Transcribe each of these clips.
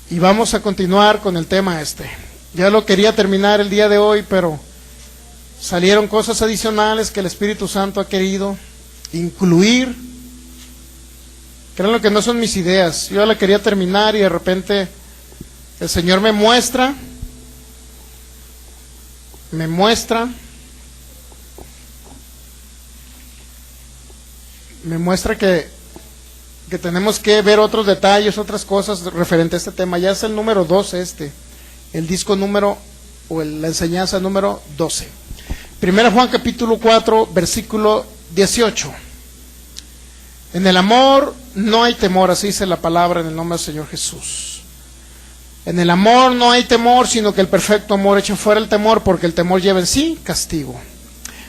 Y vamos a continuar con el tema este. Ya lo quería terminar el día de hoy, pero salieron cosas adicionales que el Espíritu Santo ha querido incluir. Créanlo que no son mis ideas. Yo la quería terminar y de repente el Señor me muestra que tenemos que ver otros detalles, otras cosas referente a este tema. Ya es el número 12 el disco número, la enseñanza número 12. Primera Juan capítulo 4, versículo 18. En el amor no hay temor, así dice la palabra en el nombre del Señor Jesús. En el amor no hay temor, sino que el perfecto amor echa fuera el temor, porque el temor lleva en sí castigo.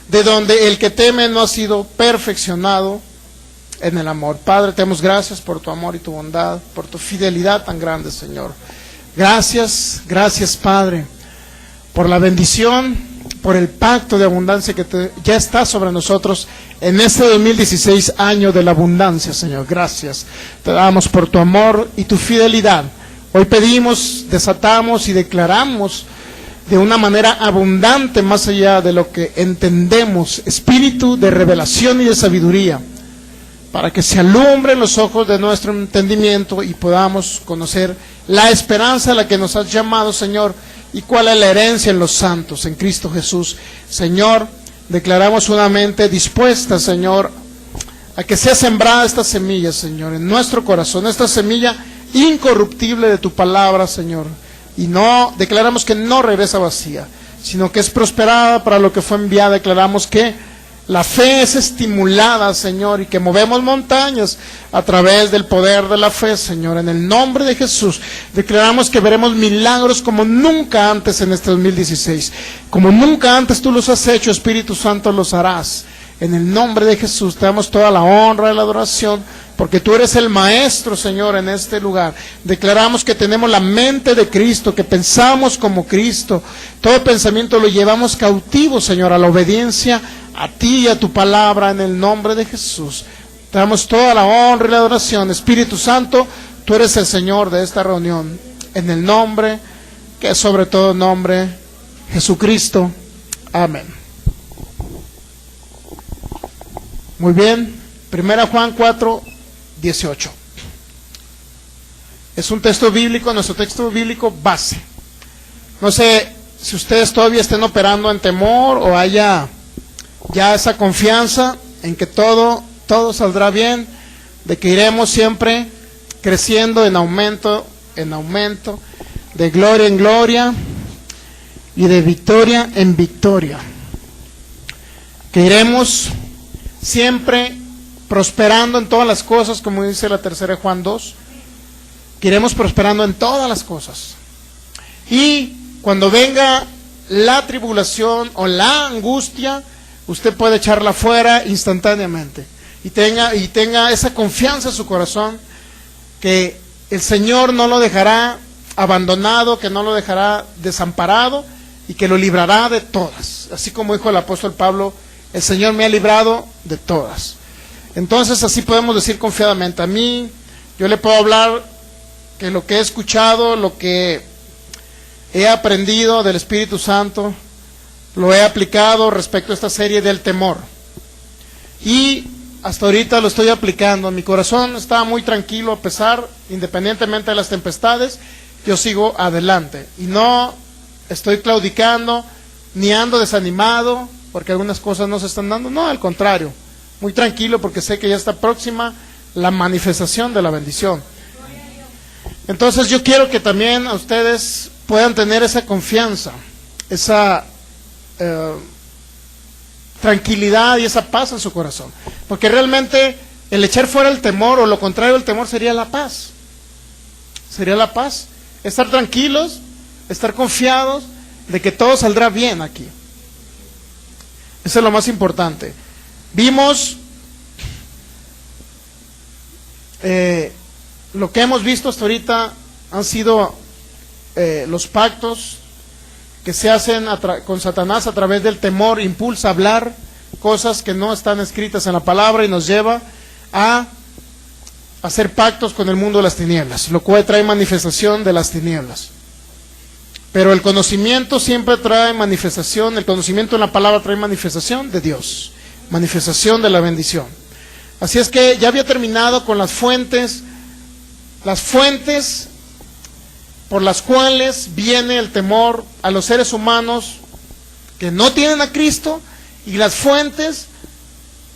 De donde el que teme no ha sido perfeccionado en el amor. Padre, te damos gracias por tu amor y tu bondad, por tu fidelidad tan grande, Señor. Gracias, Padre, por la bendición, por el pacto de abundancia que ya está sobre nosotros en este 2016, año de la abundancia, Señor. Gracias. Te damos por tu amor y tu fidelidad. Hoy pedimos, desatamos y declaramos de una manera abundante, más allá de lo que entendemos, espíritu de revelación y de sabiduría, para que se alumbren los ojos de nuestro entendimiento y podamos conocer la esperanza a la que nos has llamado, Señor, y cuál es la herencia en los santos, en Cristo Jesús. Señor, declaramos una mente dispuesta, Señor, a que sea sembrada esta semilla, Señor, en nuestro corazón, esta semilla incorruptible de tu palabra, Señor, y no declaramos que no regresa vacía, sino que es prosperada para lo que fue enviada. Declaramos que la fe es estimulada, Señor, y que movemos montañas a través del poder de la fe, Señor. En el nombre de Jesús, declaramos que veremos milagros como nunca antes en este 2016. Como nunca antes tú los has hecho, Espíritu Santo, los harás. En el nombre de Jesús te damos toda la honra y la adoración, porque tú eres el Maestro, Señor, en este lugar. Declaramos que tenemos la mente de Cristo, que pensamos como Cristo. Todo pensamiento lo llevamos cautivo, Señor, a la obediencia a ti y a tu palabra, en el nombre de Jesús. Te damos toda la honra y la adoración. Espíritu Santo, tú eres el Señor de esta reunión, en el nombre que es sobre todo nombre, Jesucristo. Amén. Muy bien. Primera Juan 4, 18. Es un texto bíblico, nuestro texto bíblico base. No sé si ustedes todavía estén operando en temor o haya ya esa confianza en que todo saldrá bien, de que iremos siempre creciendo en aumento, de gloria en gloria y de victoria en victoria. Que iremos siempre prosperando en todas las cosas, como dice la tercera de Juan 2, que iremos prosperando en todas las cosas. Y cuando venga la tribulación o la angustia, usted puede echarla fuera instantáneamente y tenga esa confianza en su corazón, que el Señor no lo dejará abandonado, que no lo dejará desamparado y que lo librará de todas. Así como dijo el apóstol Pablo, el Señor me ha librado de todas. Entonces así podemos decir confiadamente. A mí, yo le puedo hablar que lo que he escuchado, lo que he aprendido del Espíritu Santo, lo he aplicado respecto a esta serie del temor. Y hasta ahorita lo estoy aplicando. Mi corazón está muy tranquilo a pesar, independientemente de las tempestades, yo sigo adelante. Y no estoy claudicando, ni ando desanimado, porque algunas cosas no se están dando. No, al contrario, muy tranquilo porque sé que ya está próxima la manifestación de la bendición. Entonces yo quiero que también a ustedes puedan tener esa confianza, esa tranquilidad y esa paz en su corazón, porque realmente el echar fuera el temor, o lo contrario del temor, sería la paz. Sería la paz, estar tranquilos, estar confiados de que todo saldrá bien aquí. Eso es lo más importante. Vimos lo que hemos visto hasta ahorita han sido los pactos que se hacen con Satanás a través del temor. Impulsa a hablar cosas que no están escritas en la palabra y nos lleva a hacer pactos con el mundo de las tinieblas, lo cual trae manifestación de las tinieblas. Pero el conocimiento siempre trae manifestación, el conocimiento en la palabra trae manifestación de Dios, manifestación de la bendición. Así es que ya había terminado con las fuentes por las cuales viene el temor a los seres humanos que no tienen a Cristo, y las fuentes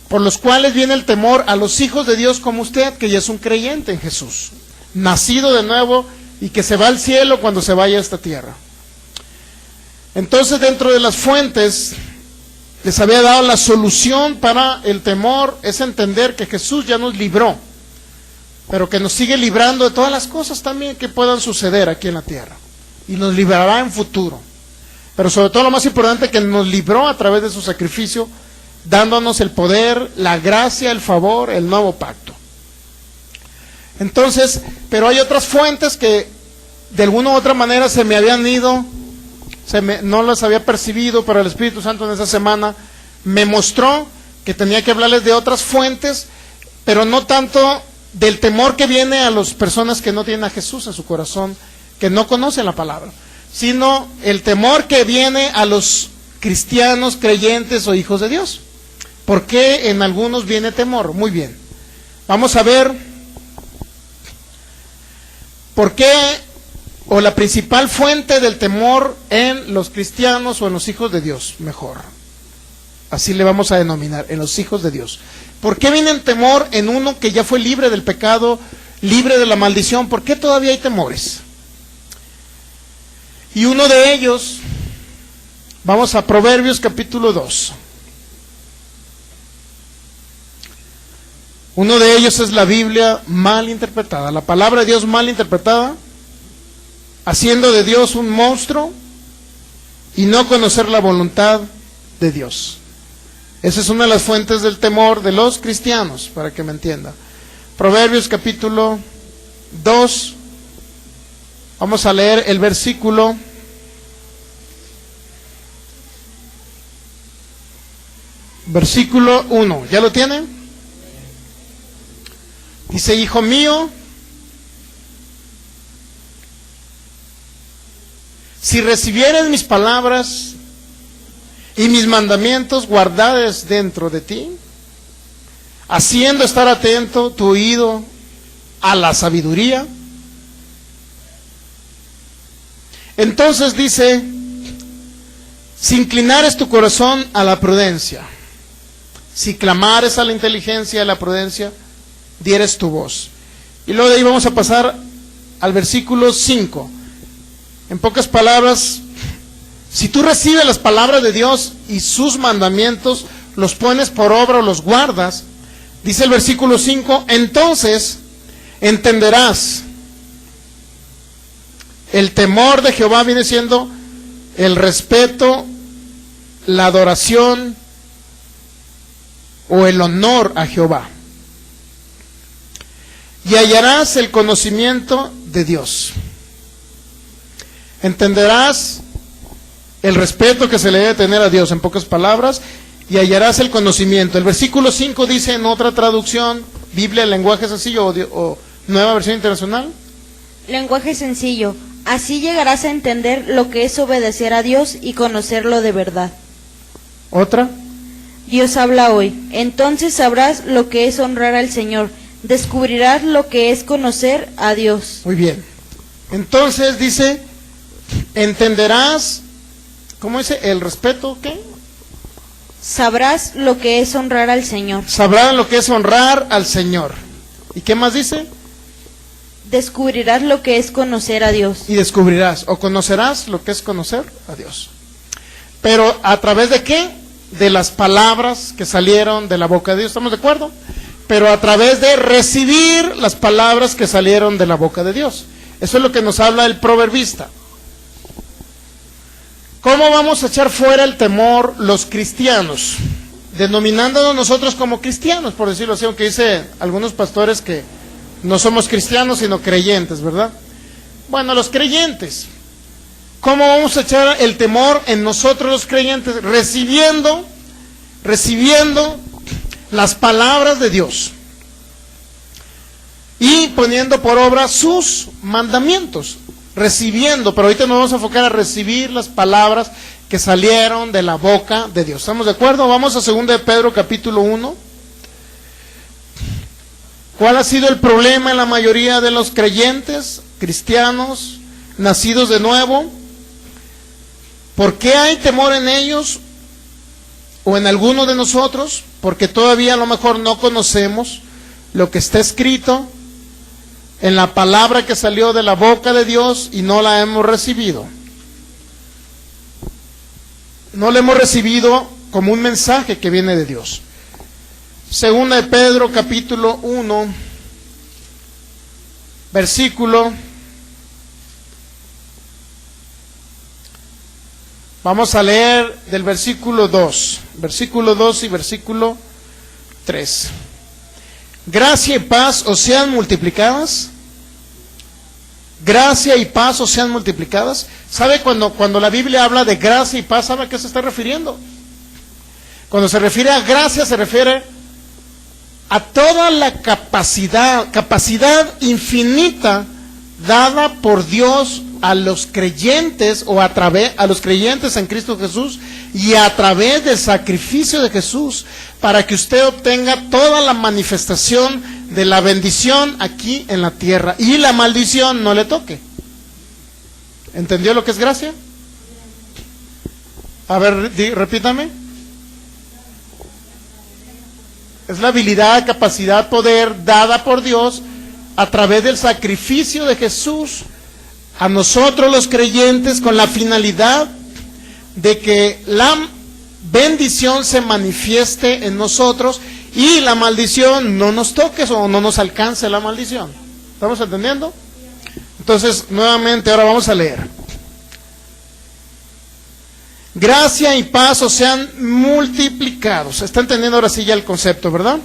por las cuales viene el temor a los hijos de Dios como usted, que ya es un creyente en Jesús, nacido de nuevo y que se va al cielo cuando se vaya a esta tierra. Entonces, dentro de las fuentes les había dado la solución para el temor, es entender que Jesús ya nos libró, pero que nos sigue librando de todas las cosas también que puedan suceder aquí en la tierra, y nos librará en futuro. Pero sobre todo lo más importante, que nos libró a través de su sacrificio, dándonos el poder, la gracia, el favor, el nuevo pacto. Entonces, pero hay otras fuentes que de alguna u otra manera se me habían ido, no las había percibido, pero el Espíritu Santo en esa semana me mostró que tenía que hablarles de otras fuentes, pero no tanto del temor que viene a las personas que no tienen a Jesús en su corazón, que no conocen la palabra, sino el temor que viene a los cristianos, creyentes o hijos de Dios. ¿Por qué en algunos viene temor? Muy bien, vamos a ver por qué, o la principal fuente del temor en los cristianos o en los hijos de Dios, mejor, así le vamos a denominar, en los hijos de Dios. ¿Por qué viene el temor en uno que ya fue libre del pecado, libre de la maldición? ¿Por qué todavía hay temores? Y uno de ellos, vamos a Proverbios capítulo 2. Uno de ellos es la Biblia mal interpretada, la palabra de Dios mal interpretada, haciendo de Dios un monstruo y no conocer la voluntad de Dios. Esa es una de las fuentes del temor de los cristianos, para que me entienda. Proverbios capítulo 2, vamos a leer el versículo 1. ¿Ya lo tienen? Dice: hijo mío, si recibieres mis palabras y mis mandamientos guardares dentro de ti, haciendo estar atento tu oído a la sabiduría, entonces dice, si inclinares tu corazón a la prudencia, si clamares a la inteligencia y a la prudencia, dieres tu voz. Y luego de ahí vamos a pasar al versículo 5. En pocas palabras, si tú recibes las palabras de Dios y sus mandamientos, los pones por obra o los guardas, dice el versículo 5, entonces entenderás. El temor de Jehová viene siendo el respeto, la adoración o el honor a Jehová. Y hallarás el conocimiento de Dios. Entenderás el respeto que se le debe tener a Dios, en pocas palabras, y hallarás el conocimiento. El versículo 5 dice en otra traducción, Biblia, lenguaje sencillo o nueva versión internacional. Lenguaje sencillo. Así llegarás a entender lo que es obedecer a Dios y conocerlo de verdad. Otra. Dios habla hoy. Entonces sabrás lo que es honrar al Señor. Descubrirás lo que es conocer a Dios. Muy bien. Entonces dice, entenderás, ¿cómo dice? El respeto, ¿qué? Sabrás lo que es honrar al Señor. Sabrán lo que es honrar al Señor. ¿Y qué más dice? Descubrirás lo que es conocer a Dios. Y descubrirás, o conocerás lo que es conocer a Dios. Pero ¿a través de qué? De las palabras que salieron de la boca de Dios, ¿estamos de acuerdo? Pero a través de recibir las palabras que salieron de la boca de Dios. Eso es lo que nos habla el proverbista. ¿Cómo vamos a echar fuera el temor los cristianos? Denominándonos nosotros como cristianos, por decirlo así, aunque dice algunos pastores que no somos cristianos sino creyentes, ¿verdad? Bueno, los creyentes. ¿Cómo vamos a echar el temor en nosotros los creyentes? Recibiendo las palabras de Dios. y poniendo por obra sus mandamientos, recibiendo, pero ahorita nos vamos a enfocar a recibir las palabras que salieron de la boca de Dios. ¿Estamos de acuerdo? Vamos a 2 de Pedro capítulo 1. ¿Cuál ha sido el problema en la mayoría de los creyentes, cristianos, nacidos de nuevo? ¿Por qué hay temor en ellos o en alguno de nosotros? Porque todavía a lo mejor no conocemos lo que está escrito en la palabra que salió de la boca de Dios y no la hemos recibido. No la hemos recibido como un mensaje que viene de Dios. 2 de Pedro capítulo 1, versículo. Vamos a leer del versículo 2 y versículo 3. Gracia y paz os sean multiplicadas. Gracia y paz os sean multiplicadas. ¿Sabe cuando la Biblia habla de gracia y paz, sabe a qué se está refiriendo? Cuando se refiere a gracia, se refiere a toda la capacidad infinita dada por Dios a los creyentes a los creyentes en Cristo Jesús y a través del sacrificio de Jesús para que usted obtenga toda la manifestación de la bendición aquí en la tierra y la maldición no le toque. ¿Entendió lo que es gracia? A ver, repítame. Es la habilidad, capacidad, poder dada por Dios a través del sacrificio de Jesús a nosotros los creyentes con la finalidad de que la bendición se manifieste en nosotros y la maldición no nos toque o no nos alcance la maldición. ¿Estamos entendiendo? Entonces, nuevamente, ahora vamos a leer. Gracia y paz os sean multiplicados. ¿Está entendiendo ahora sí ya el concepto, verdad?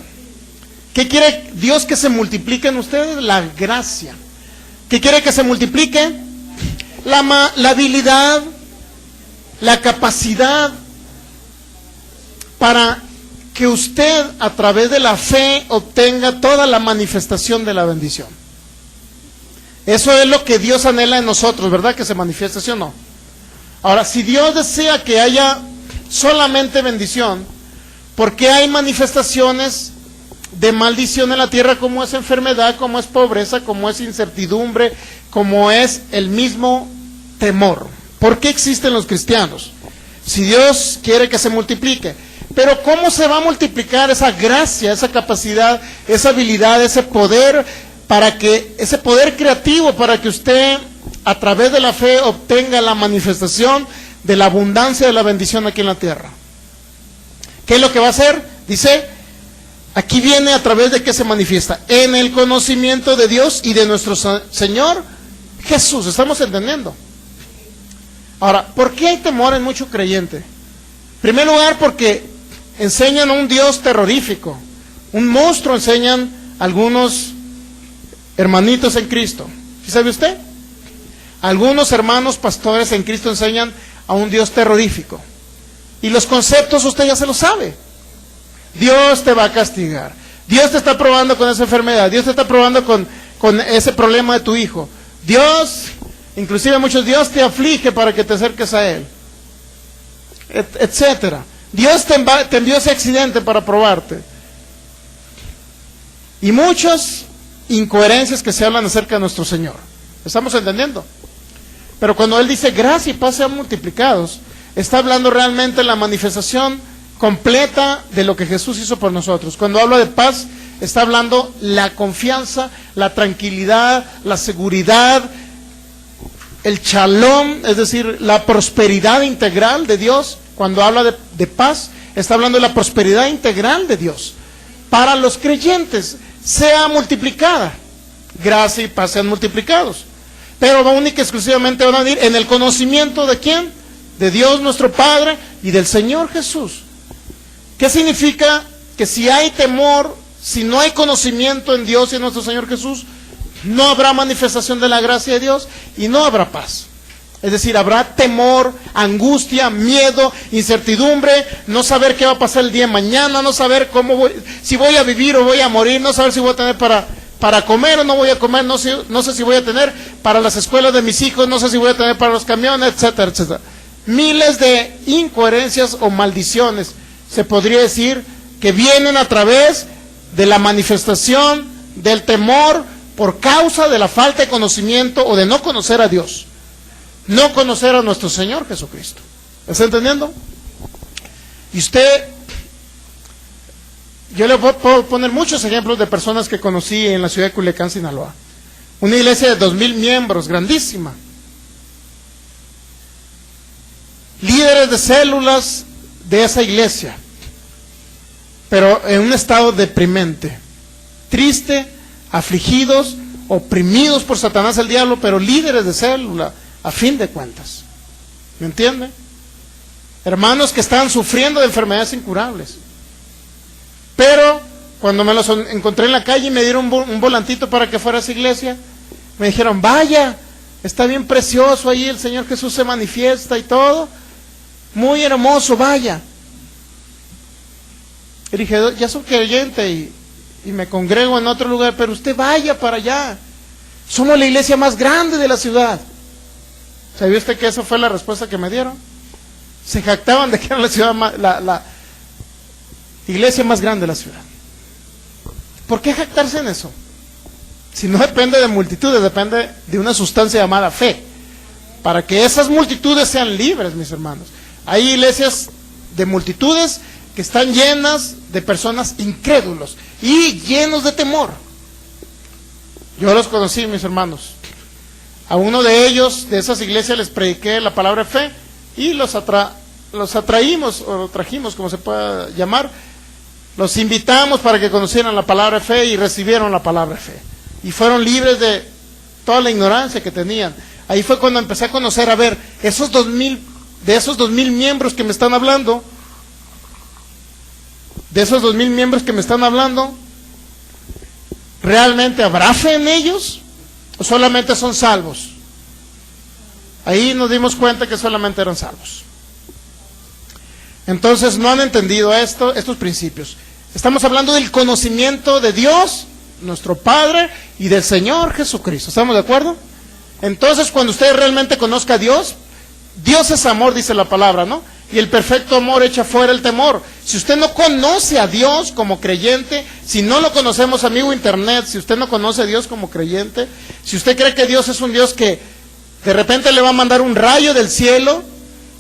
¿Qué quiere Dios que se multiplique en ustedes? La gracia. ¿Qué quiere que se multiplique? La habilidad, la capacidad para que usted a través de la fe obtenga toda la manifestación de la bendición. Eso es lo que Dios anhela en nosotros, ¿verdad? Que se manifieste, ¿sí o no? Ahora, si Dios desea que haya solamente bendición, ¿por qué hay manifestaciones de maldición en la tierra como es enfermedad, como es pobreza, como es incertidumbre, como es el mismo temor? ¿Por qué existen los cristianos? Si Dios quiere que se multiplique. Pero ¿cómo se va a multiplicar esa gracia, esa capacidad, esa habilidad, ese poder ese poder creativo para que usted a través de la fe obtenga la manifestación de la abundancia de la bendición aquí en la tierra? ¿Qué es lo que va a hacer? Dice, aquí viene a través de qué se manifiesta, en el conocimiento de Dios y de nuestro Señor Jesús. ¿Estamos entendiendo? Ahora, ¿por qué hay temor en mucho creyente? En primer lugar, porque enseñan a un Dios terrorífico, un monstruo enseñan algunos hermanitos en Cristo. ¿Sí sabe usted? Algunos hermanos pastores en Cristo enseñan a un Dios terrorífico. Y los conceptos usted ya se los sabe. Dios te va a castigar. Dios te está probando con esa enfermedad. Dios te está probando con ese problema de tu hijo. Dios, inclusive muchos, Dios te aflige para que te acerques a Él. Etcétera. Dios te envió ese accidente para probarte. Y muchas incoherencias que se hablan acerca de nuestro Señor. ¿Estamos entendiendo? Pero cuando Él dice gracia y paz sean multiplicados, está hablando realmente la manifestación completa de lo que Jesús hizo por nosotros. Cuando habla de paz, está hablando la confianza, la tranquilidad, la seguridad, el shalom, es decir, la prosperidad integral de Dios. Cuando habla de paz, está hablando de la prosperidad integral de Dios para los creyentes, sea multiplicada. Gracia y paz sean multiplicados. Pero única y exclusivamente van a venir en el conocimiento de ¿quién? De Dios nuestro Padre y del Señor Jesús. ¿Qué significa? Que si hay temor, si no hay conocimiento en Dios y en nuestro Señor Jesús, no habrá manifestación de la gracia de Dios y no habrá paz. Es decir, habrá temor, angustia, miedo, incertidumbre, no saber qué va a pasar el día de mañana, no saber si voy a vivir o voy a morir, no saber si voy a tener para para comer o no voy a comer, no sé si voy a tener para las escuelas de mis hijos, no sé si voy a tener para los camiones, etcétera, etcétera. Miles de incoherencias o maldiciones, se podría decir, que vienen a través de la manifestación del temor por causa de la falta de conocimiento o de no conocer a Dios, no conocer a nuestro Señor Jesucristo. ¿Está entendiendo? Y usted, yo le puedo poner muchos ejemplos de personas que conocí en la ciudad de Culiacán, Sinaloa. Una iglesia de 2,000 miembros, grandísima. Líderes de células de esa iglesia, pero en un estado deprimente, triste, afligidos, oprimidos por Satanás el diablo, pero líderes de célula, a fin de cuentas. ¿Me entiende? Hermanos que estaban sufriendo de enfermedades incurables. Pero cuando me los encontré en la calle y me dieron un volantito para que fuera a esa iglesia, me dijeron, vaya, está bien precioso ahí, el Señor Jesús se manifiesta y todo, muy hermoso, vaya. Y dije, ya soy creyente y me congrego en otro lugar, pero usted vaya para allá. Somos la iglesia más grande de la ciudad. ¿Sabía usted que esa fue la respuesta que me dieron? Se jactaban de que era la iglesia más grande de la ciudad. ¿Por qué jactarse en eso? Si no depende de multitudes, depende de una sustancia llamada fe. Para que esas multitudes sean libres, mis hermanos. Hay iglesias de multitudes que están llenas de personas incrédulos y llenos de temor. Yo los conocí, mis hermanos. A uno de ellos, de esas iglesias, les prediqué la palabra de fe y los atraímos, o trajimos, como se pueda llamar. Los invitamos para que conocieran la palabra de fe y recibieron la palabra de fe. Y fueron libres de toda la ignorancia que tenían. Ahí fue cuando empecé a conocer, a ver, de esos 2,000 miembros que me están hablando, ¿realmente habrá fe en ellos? ¿O solamente son salvos? Ahí nos dimos cuenta que solamente eran salvos. Entonces no han entendido estos principios. Estamos hablando del conocimiento de Dios, nuestro Padre, y del Señor Jesucristo. ¿Estamos de acuerdo? Entonces, cuando usted realmente conozca a Dios, Dios es amor, dice la palabra, ¿no? Y el perfecto amor echa fuera el temor. Si usted no conoce a Dios como creyente, si no lo conocemos, amigo internet, si usted no conoce a Dios como creyente, si usted cree que Dios es un Dios que de repente le va a mandar un rayo del cielo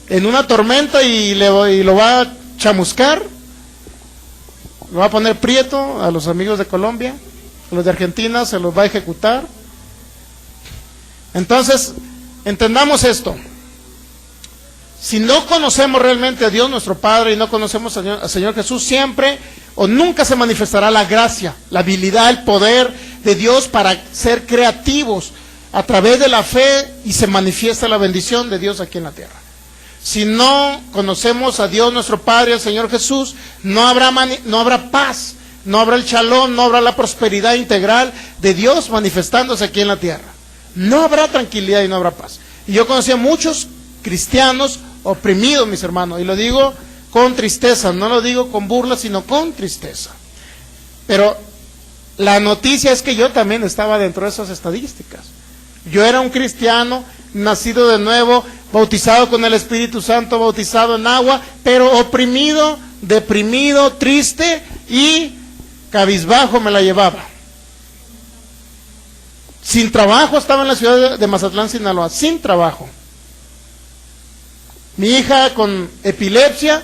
en una tormenta y lo va a chamuscar, lo va a poner prieto a los amigos de Colombia, a los de Argentina, se los va a ejecutar. Entonces, entendamos esto. Si no conocemos realmente a Dios nuestro Padre y no conocemos al Señor Jesús, siempre o nunca se manifestará la gracia, la habilidad, el poder de Dios para ser creativos a través de la fe, y se manifiesta la bendición de Dios aquí en la tierra. Si no conocemos a Dios nuestro Padre, al Señor Jesús, no habrá paz, no habrá el shalom, no habrá la prosperidad integral de Dios manifestándose aquí en la tierra. No habrá tranquilidad y no habrá paz. Y yo conocí a muchos cristianos oprimidos, mis hermanos, y lo digo con tristeza, no lo digo con burla, sino con tristeza. Pero la noticia es que yo también estaba dentro de esas estadísticas. Yo era un cristiano, nacido de nuevo, bautizado con el Espíritu Santo, bautizado en agua, pero oprimido, deprimido, triste y cabizbajo me la llevaba. Sin trabajo, estaba en la ciudad de Mazatlán, Sinaloa, sin trabajo. Mi hija con epilepsia,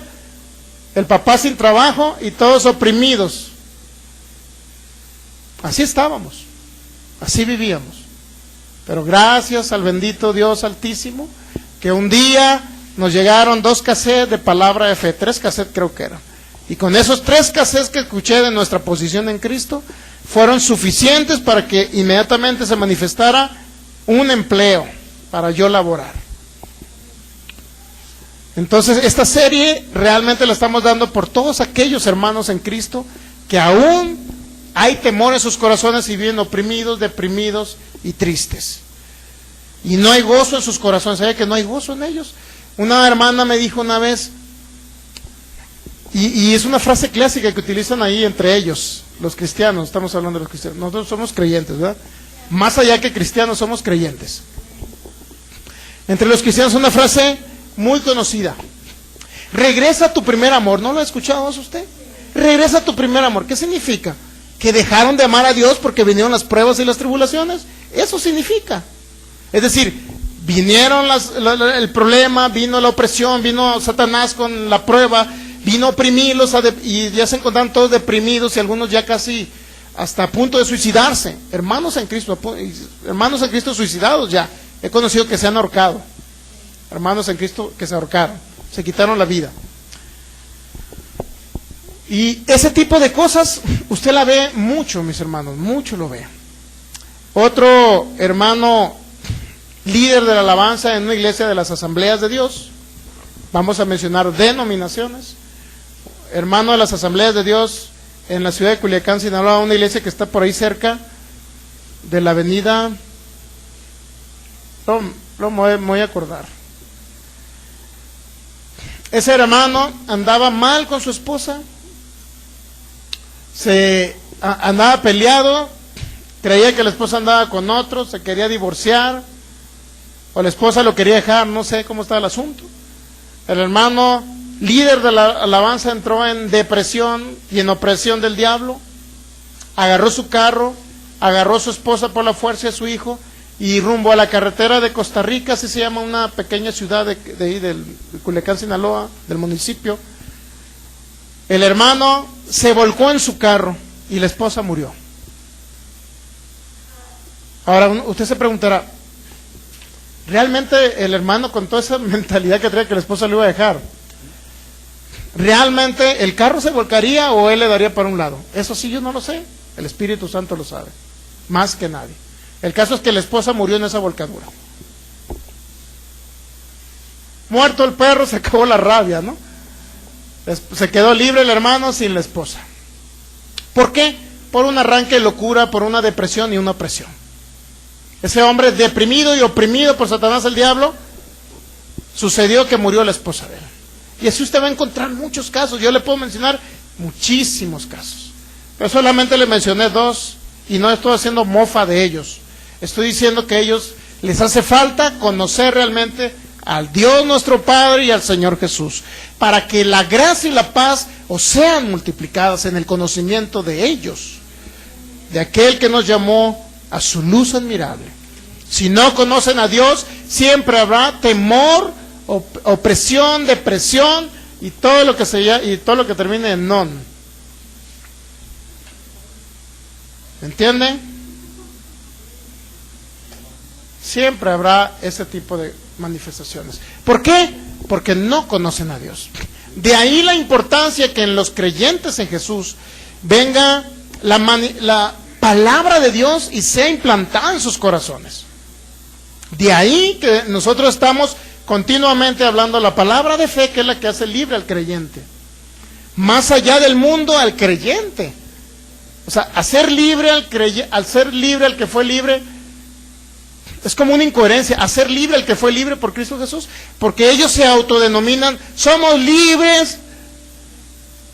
el papá sin trabajo y todos oprimidos. Así estábamos, así vivíamos. Pero gracias al bendito Dios Altísimo, que un día nos llegaron 2 cassettes de palabra de fe, 3 cassettes creo que eran. Y con esos 3 cassettes que escuché de nuestra posición en Cristo, fueron suficientes para que inmediatamente se manifestara un empleo para yo laborar. Entonces, esta serie realmente la estamos dando por todos aquellos hermanos en Cristo que aún hay temor en sus corazones y viven oprimidos, deprimidos y tristes. Y no hay gozo en sus corazones. ¿Sabe que no hay gozo en ellos? Una hermana me dijo una vez, Y es una frase clásica que utilizan ahí entre ellos, los cristianos, estamos hablando de los cristianos. Nosotros somos creyentes, ¿verdad? Más allá que cristianos, somos creyentes. Entre los cristianos es una frase muy conocida. Regresa a tu primer amor. ¿No lo ha escuchado usted? Regresa a tu primer amor. ¿Qué significa? Que dejaron de amar a Dios porque vinieron las pruebas y las tribulaciones. Eso significa. Es decir, vinieron el problema, vino la opresión, vino Satanás con la prueba, vino a oprimirlos y ya se encontraron todos deprimidos y algunos ya casi hasta a punto de suicidarse. Hermanos en Cristo suicidados ya. He conocido que se han ahorcado. Hermanos en Cristo que se ahorcaron, se quitaron la vida. Y ese tipo de cosas usted la ve mucho, mis hermanos, mucho lo ve. Otro hermano líder de la alabanza en una iglesia de las Asambleas de Dios, vamos a mencionar denominaciones, hermano de las Asambleas de Dios en la ciudad de Culiacán, Sinaloa, una iglesia que está por ahí cerca de la avenida, me voy a acordar. Ese hermano andaba mal con su esposa, andaba peleado, creía que la esposa andaba con otro, se quería divorciar, o la esposa lo quería dejar, no sé cómo estaba el asunto. El hermano líder de la alabanza entró en depresión y en opresión del diablo, agarró su carro, agarró a su esposa por la fuerza y a su hijo, y rumbo a la carretera de Costa Rica, así se llama una pequeña ciudad de ahí del Culiacán, Sinaloa, del municipio. El hermano se volcó en su carro y la esposa murió. Ahora usted se preguntará, ¿realmente el hermano con toda esa mentalidad que traía que la esposa lo iba a dejar, realmente el carro se volcaría o él le daría para un lado? Eso sí yo no lo sé, el Espíritu Santo lo sabe, más que nadie. El caso es que la esposa murió en esa volcadura. Muerto el perro, se acabó la rabia, ¿no? Se quedó libre el hermano sin la esposa. ¿Por qué? Por un arranque de locura, por una depresión y una opresión. Ese hombre deprimido y oprimido por Satanás el diablo, sucedió que murió la esposa de él. Y así usted va a encontrar muchos casos. Yo le puedo mencionar muchísimos casos, pero solamente le mencioné dos y no estoy haciendo mofa de ellos. Estoy diciendo que a ellos les hace falta conocer realmente al Dios nuestro Padre y al Señor Jesús, para que la gracia y la paz os sean multiplicadas en el conocimiento de ellos, de aquel que nos llamó a su luz admirable. Si no conocen a Dios, siempre habrá temor, opresión, depresión y todo lo que termine en non. ¿Entienden? Siempre habrá ese tipo de manifestaciones. ¿Por qué? Porque no conocen a Dios. De ahí la importancia que en los creyentes en Jesús venga la palabra de Dios y sea implantada en sus corazones. De ahí que nosotros estamos continuamente hablando la palabra de fe, que es la que hace libre al creyente. Más allá del mundo, al creyente. O sea, al ser libre al que fue libre, es como una incoherencia. Hacer libre al que fue libre por Cristo Jesús, porque ellos se autodenominan, somos libres.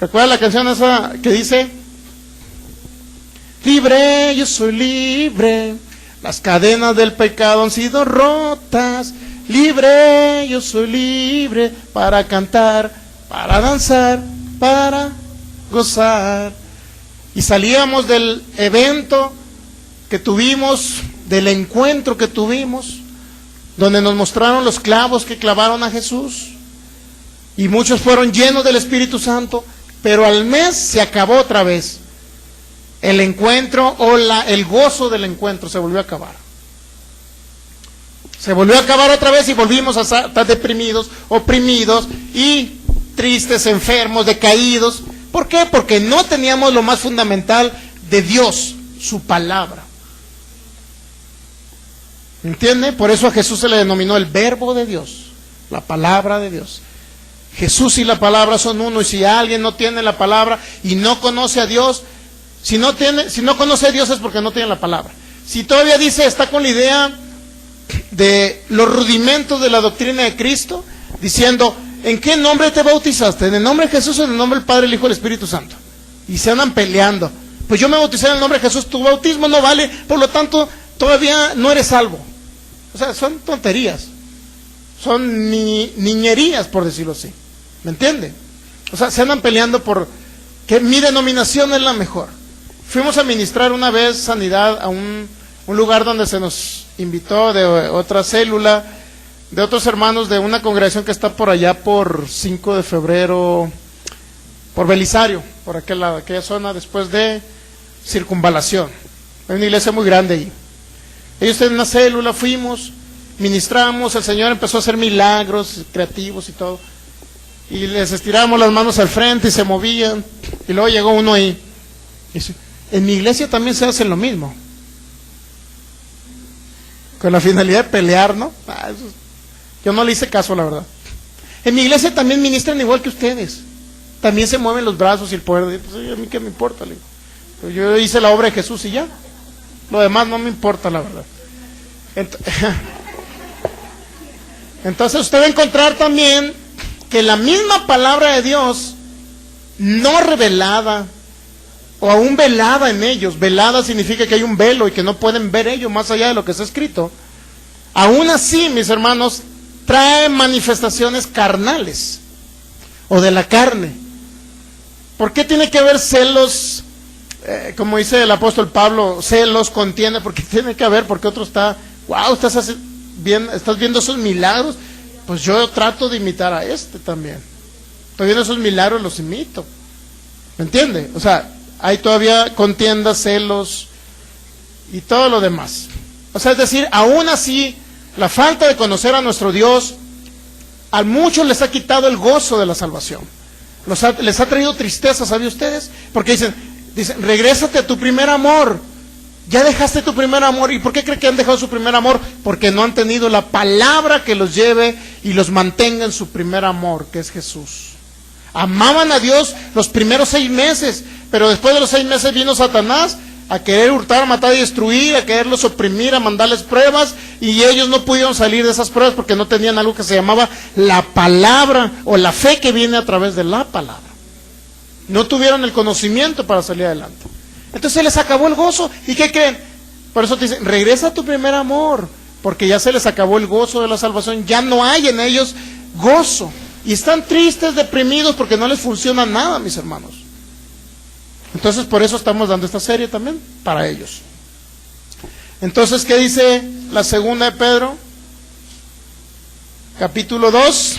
¿Recuerda la canción esa que dice? Libre, yo soy libre, las cadenas del pecado han sido rotas. Libre, yo soy libre para cantar, para danzar, para gozar. Y salíamos del evento que tuvimos, del encuentro que tuvimos, donde nos mostraron los clavos que clavaron a Jesús, y muchos fueron llenos del Espíritu Santo, pero al mes se acabó otra vez. El encuentro o el gozo del encuentro se volvió a acabar. Se volvió a acabar otra vez y volvimos a estar deprimidos, oprimidos y tristes, enfermos, decaídos. ¿Por qué? Porque no teníamos lo más fundamental de Dios, su palabra. ¿Entiende? Por eso a Jesús se le denominó el verbo de Dios, la palabra de Dios. Jesús y la palabra son uno, y si alguien no tiene la palabra y no conoce a Dios, si no conoce a Dios es porque no tiene la palabra. Si todavía está con la idea de los rudimentos de la doctrina de Cristo, diciendo, ¿en qué nombre te bautizaste? ¿En el nombre de Jesús o en el nombre del Padre, el Hijo y el Espíritu Santo? Y se andan peleando. Pues yo me bauticé en el nombre de Jesús, tu bautismo no vale, por lo tanto, todavía no eres salvo. O sea, son tonterías. Son niñerías, por decirlo así. ¿Me entiende? O sea, se andan peleando por que mi denominación es la mejor. Fuimos a ministrar una vez sanidad a un lugar donde se nos invitó de otra célula, de otros hermanos de una congregación que está por allá por 5 de febrero, por Belisario, por aquella zona después de Circunvalación. Hay una iglesia muy grande ahí. Ellos tienen una célula, fuimos, ministramos, el Señor empezó a hacer milagros creativos y todo. Y les estiramos las manos al frente y se movían. Y luego llegó uno ahí y dice, en mi iglesia también se hace lo mismo. Con la finalidad de pelear, ¿no? Yo no le hice caso, la verdad. En mi iglesia también ministran igual que ustedes. También se mueven los brazos y el poder. Pues, a mí qué me importa, le digo. Pues yo hice la obra de Jesús y ya. Lo demás no me importa, la verdad. Entonces usted va a encontrar también que la misma palabra de Dios, no revelada, o aún velada en ellos, velada significa que hay un velo y que no pueden ver ellos más allá de lo que está escrito, aún así, mis hermanos, trae manifestaciones carnales, o de la carne. ¿Por qué tiene que haber celos, como dice el apóstol Pablo, celos, contienda? Porque tiene que haber, porque otro está, wow, estás viendo esos milagros, pues yo trato de imitar a este también. Estoy viendo esos milagros, los imito. ¿Me entiende? O sea, hay todavía contiendas, celos y todo lo demás. O sea, es decir, aún así, la falta de conocer a nuestro Dios, a muchos les ha quitado el gozo de la salvación. Les ha traído tristeza, ¿saben ustedes? Porque dicen, regrésate a tu primer amor. Ya dejaste tu primer amor. ¿Y por qué creen que han dejado su primer amor? Porque no han tenido la palabra que los lleve y los mantenga en su primer amor, que es Jesús. Amaban a Dios los primeros 6 meses, pero después de los 6 meses vino Satanás a querer hurtar, matar y destruir, a quererlos oprimir, a mandarles pruebas, y ellos no pudieron salir de esas pruebas porque no tenían algo que se llamaba la palabra, o la fe que viene a través de la palabra. No tuvieron el conocimiento para salir adelante. Entonces se les acabó el gozo. ¿Y qué creen? Por eso te dicen, regresa a tu primer amor, porque ya se les acabó el gozo de la salvación, ya no hay en ellos gozo. Y están tristes, deprimidos, porque no les funciona nada, mis hermanos. Entonces por eso estamos dando esta serie también, para ellos. Entonces, ¿qué dice la segunda de Pedro? Capítulo 2.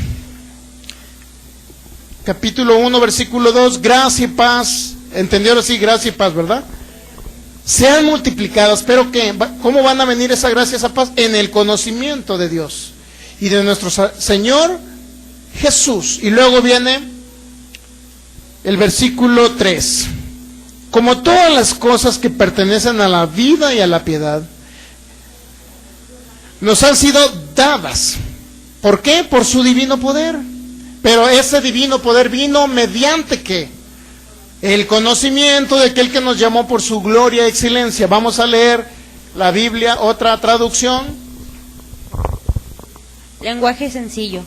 Capítulo 1, versículo 2. Gracia y paz. ¿Entendieron así? Gracia y paz, ¿verdad? Sean multiplicadas, pero ¿qué? ¿Cómo van a venir esa gracia y esa paz? En el conocimiento de Dios y de nuestro Señor Jesús. Y luego viene el versículo 3. Como todas las cosas que pertenecen a la vida y a la piedad, nos han sido dadas. ¿Por qué? Por su divino poder. Pero ese divino poder vino mediante ¿qué? El conocimiento de aquel que nos llamó por su gloria y excelencia. Vamos a leer la Biblia, otra traducción. Lenguaje sencillo.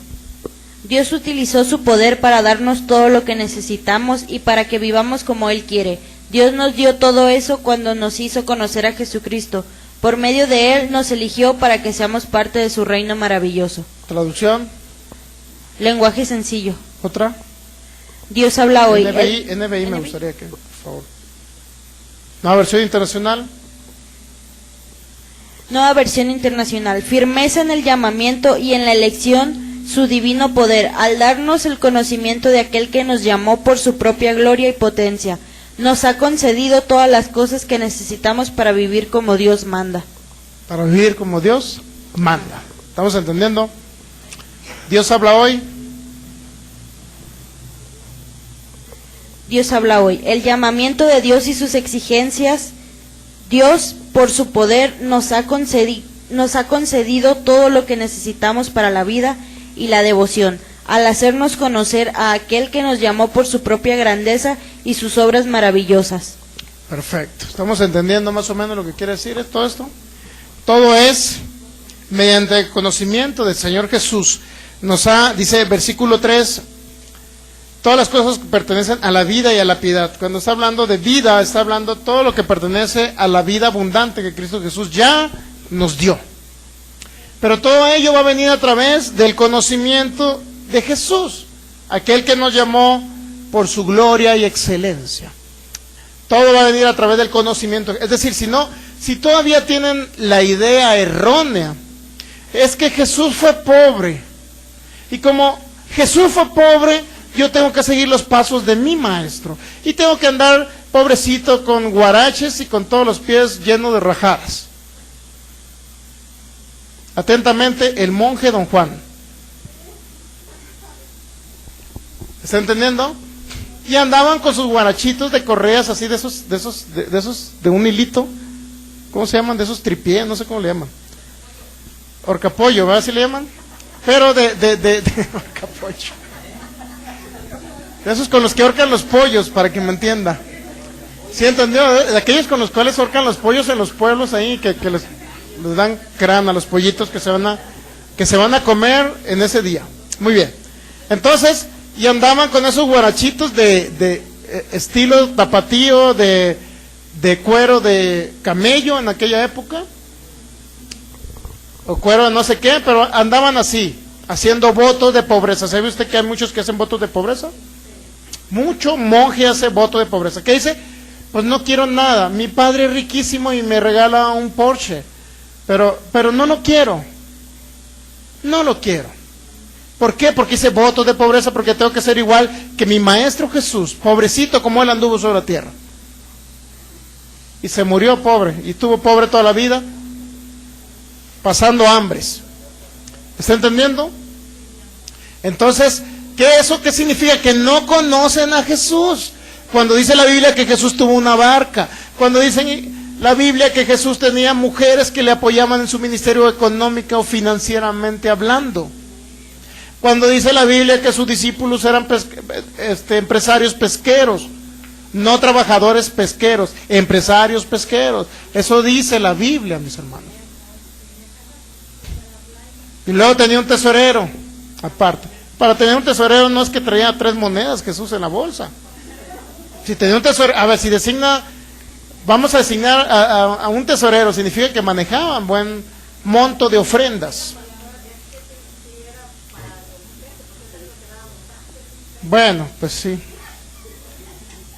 Dios utilizó su poder para darnos todo lo que necesitamos y para que vivamos como Él quiere. Dios nos dio todo eso cuando nos hizo conocer a Jesucristo. Por medio de Él nos eligió para que seamos parte de su reino maravilloso. Traducción. Lenguaje sencillo. Otra. Dios habla hoy. NBI me gustaría que, por favor. Nueva versión internacional. Nueva versión internacional. Firmeza en el llamamiento y en la elección, su divino poder, al darnos el conocimiento de aquel que nos llamó por su propia gloria y potencia. Nos ha concedido todas las cosas que necesitamos para vivir como Dios manda. Para vivir como Dios manda. ¿Estamos entendiendo? Dios habla hoy. Dios habla hoy. El llamamiento de Dios y sus exigencias. Dios, por su poder, nos ha concedido todo lo que necesitamos para la vida y la devoción, al hacernos conocer a aquel que nos llamó por su propia grandeza y sus obras maravillosas. Perfecto. ¿Estamos entendiendo más o menos lo que quiere decir todo esto? Todo es mediante el conocimiento del Señor Jesús. dice versículo 3, todas las cosas que pertenecen a la vida y a la piedad. Cuando está hablando de vida, está hablando todo lo que pertenece a la vida abundante que Cristo Jesús ya nos dio. Pero todo ello va a venir a través del conocimiento de Jesús, aquel que nos llamó por su gloria y excelencia. Todo va a venir a través del conocimiento. Es decir, si todavía tienen la idea errónea, es que Jesús fue pobre. Y como Jesús fue pobre, yo tengo que seguir los pasos de mi maestro. Y tengo que andar, pobrecito, con guaraches y con todos los pies llenos de rajadas. Atentamente, el monje Don Juan. ¿Está entendiendo? Y andaban con sus guarachitos de correas así de esos de un hilito. ¿Cómo se llaman? De esos tripié, no sé cómo le llaman. Horcapollo, ¿verdad? ¿Así le llaman? Pero de horcapollo. De esos con los que ahorcan los pollos, para que me entienda. ¿Sí entendió? De aquellos con los cuales ahorcan los pollos en los pueblos ahí, que les dan crán a los pollitos que se van a comer en ese día. Muy bien. Entonces, y andaban con esos guarachitos de estilo tapatío, de cuero de camello en aquella época, o cuero de no sé qué, pero andaban así, haciendo votos de pobreza. ¿Sabe usted que hay muchos que hacen votos de pobreza? Mucho monje hace voto de pobreza. ¿Qué dice? Pues no quiero nada, mi padre es riquísimo y me regala un Porsche, pero no lo quiero. No lo quiero. ¿Por qué? Porque hice votos de pobreza, porque tengo que ser igual que mi maestro Jesús, pobrecito como él anduvo sobre la tierra. Y se murió pobre, y estuvo pobre toda la vida, pasando hambres. ¿Está entendiendo? Entonces, ¿qué significa? Que no conocen a Jesús. Cuando dice la Biblia que Jesús tuvo una barca, cuando dice la Biblia que Jesús tenía mujeres que le apoyaban en su ministerio económico o financieramente hablando, cuando dice la Biblia que sus discípulos eran empresarios pesqueros, no trabajadores pesqueros, empresarios pesqueros. Eso dice la Biblia, mis hermanos. Y luego tenía un tesorero, aparte. Para tener un tesorero no es que traía 3 monedas Jesús en la bolsa. Si tenía un tesorero, a ver, vamos a designar a un tesorero, significa que manejaban buen monto de ofrendas. Bueno, pues sí.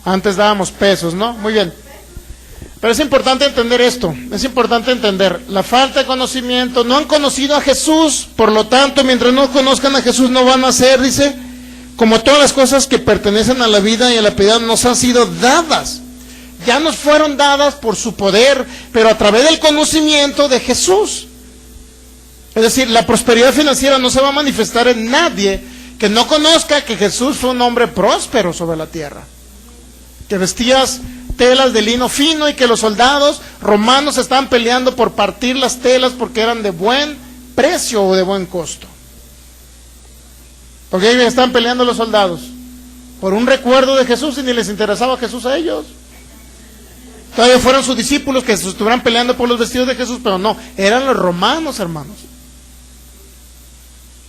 Antes dábamos pesos, ¿no? Muy bien. Pero es importante entender esto, es importante entender la falta de conocimiento. No han conocido a Jesús, por lo tanto, mientras no conozcan a Jesús no van a ser, dice, como todas las cosas que pertenecen a la vida y a la piedad nos han sido dadas. Ya nos fueron dadas por su poder, pero a través del conocimiento de Jesús. Es decir, la prosperidad financiera no se va a manifestar en nadie que no conozca que Jesús fue un hombre próspero sobre la tierra, que vestías telas de lino fino y que los soldados romanos estaban peleando por partir las telas porque eran de buen precio o de buen costo. Porque estaban peleando los soldados por un recuerdo de Jesús y ni les interesaba Jesús a ellos. Todavía fueron sus discípulos que se estuvieran peleando por los vestidos de Jesús, pero no, eran los romanos, hermanos.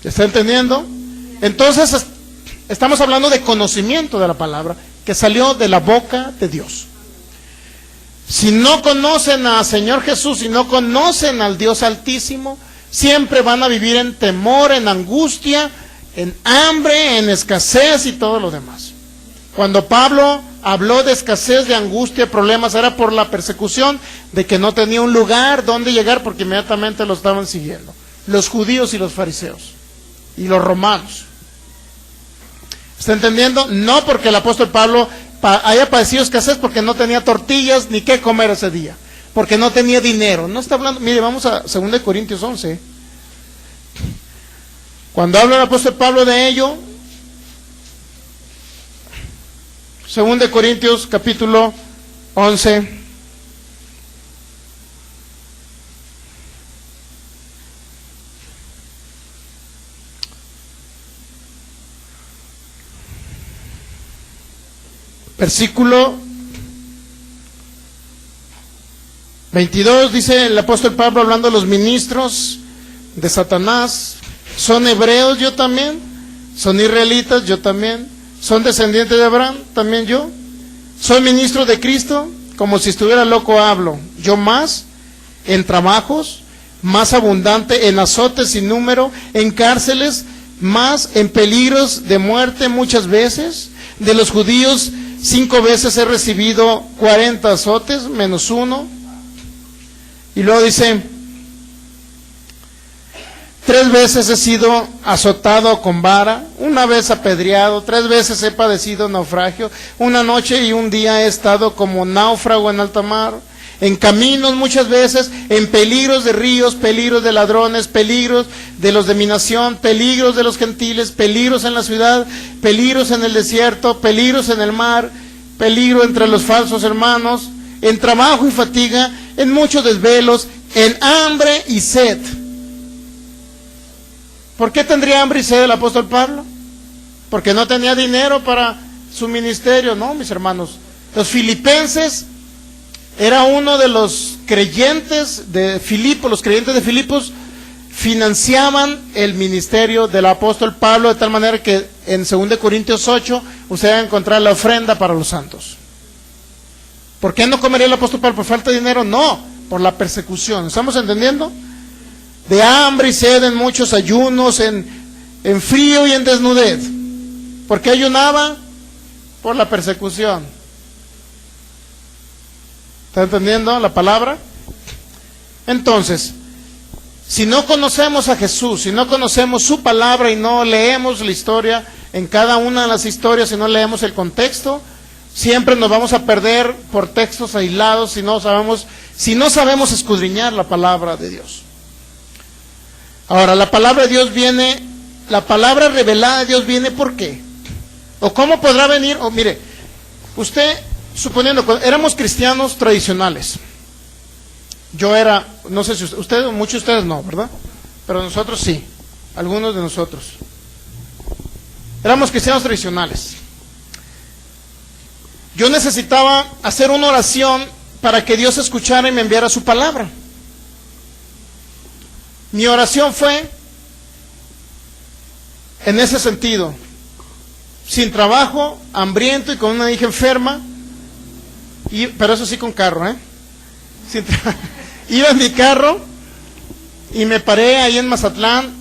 ¿Está entendiendo? Entonces, estamos hablando de conocimiento de la palabra que salió de la boca de Dios. Si no conocen al Señor Jesús, si no conocen al Dios Altísimo, siempre van a vivir en temor, en angustia, en hambre, en escasez y todo lo demás. Cuando Pablo habló de escasez, de angustia, problemas, era por la persecución, de que no tenía un lugar donde llegar porque inmediatamente lo estaban siguiendo. Los judíos y los fariseos y los romanos. ¿Está entendiendo? No porque el apóstol Pablo haya padecido escasez porque no tenía tortillas ni qué comer ese día, porque no tenía dinero. No está hablando, mire, vamos a 2 Corintios 11. Cuando habla el apóstol Pablo de ello, 2 Corintios capítulo 11. Versículo 22, dice el apóstol Pablo hablando de los ministros de Satanás, ¿Son hebreos? Yo también. ¿Son israelitas? Yo también. ¿Son descendientes de Abraham? También yo. ¿Soy ministro de Cristo? Como si estuviera loco hablo. Yo más, en trabajos, más abundante, en azotes sin número, en cárceles, más en peligros de muerte muchas veces. De los judíos 5 veces he recibido 40 azotes, menos 1. Y luego dice, 3 veces he sido azotado con vara, 1 vez apedreado, 3 veces he padecido naufragio, 1 noche y 1 día he estado como náufrago en alta mar, en caminos muchas veces, en peligros de ríos, peligros de ladrones, peligros de los de mi nación, peligros de los gentiles, peligros en la ciudad, peligros en el desierto, peligros en el mar, peligro entre los falsos hermanos, en trabajo y fatiga, en muchos desvelos, en hambre y sed. ¿Por qué tendría hambre y sed el apóstol Pablo? Porque no tenía dinero para su ministerio. No, mis hermanos, los filipenses era uno de los creyentes de Filipo. Los creyentes de Filipos financiaban el ministerio del apóstol Pablo, de tal manera que en 2 Corintios 8 usted va a encontrar la ofrenda para los santos. ¿Por qué no comería el apóstol Pablo? ¿Por falta de dinero? No, por la persecución. ¿Estamos entendiendo? De hambre y sed, en muchos ayunos, en frío y en desnudez. ¿Por qué ayunaba? Por la persecución. ¿Está entendiendo la palabra? Entonces, si no conocemos a Jesús, si no conocemos su palabra y no leemos la historia, en cada una de las historias, si no leemos el contexto, siempre nos vamos a perder por textos aislados si no sabemos escudriñar la palabra de Dios. Ahora, la palabra de Dios viene, la palabra revelada de Dios viene ¿por qué? ¿O cómo podrá venir? O mire, usted, suponiendo, éramos cristianos tradicionales. Yo era, no sé si ustedes, muchos de ustedes no, ¿verdad? Pero nosotros sí, algunos de nosotros. Éramos cristianos tradicionales. Yo necesitaba hacer una oración para que Dios escuchara y me enviara su palabra. Mi oración fue en ese sentido: sin trabajo, hambriento y con una hija enferma, pero eso sí con carro, iba en mi carro y me paré ahí en Mazatlán,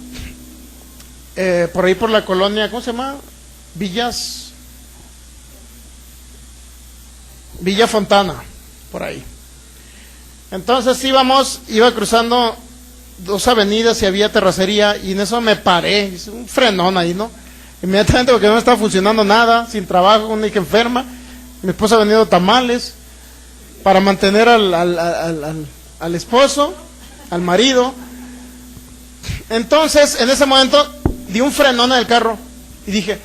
por ahí por la colonia, ¿cómo se llama? Villa Fontana, por ahí. Entonces iba cruzando 2 avenidas y había terracería, y en eso me paré, hice un frenón ahí, ¿no? Inmediatamente, porque no me estaba funcionando nada, sin trabajo, una hija enferma, mi esposa ha vendido tamales para mantener al esposo, al marido. Entonces, en ese momento, di un frenón en el carro y dije,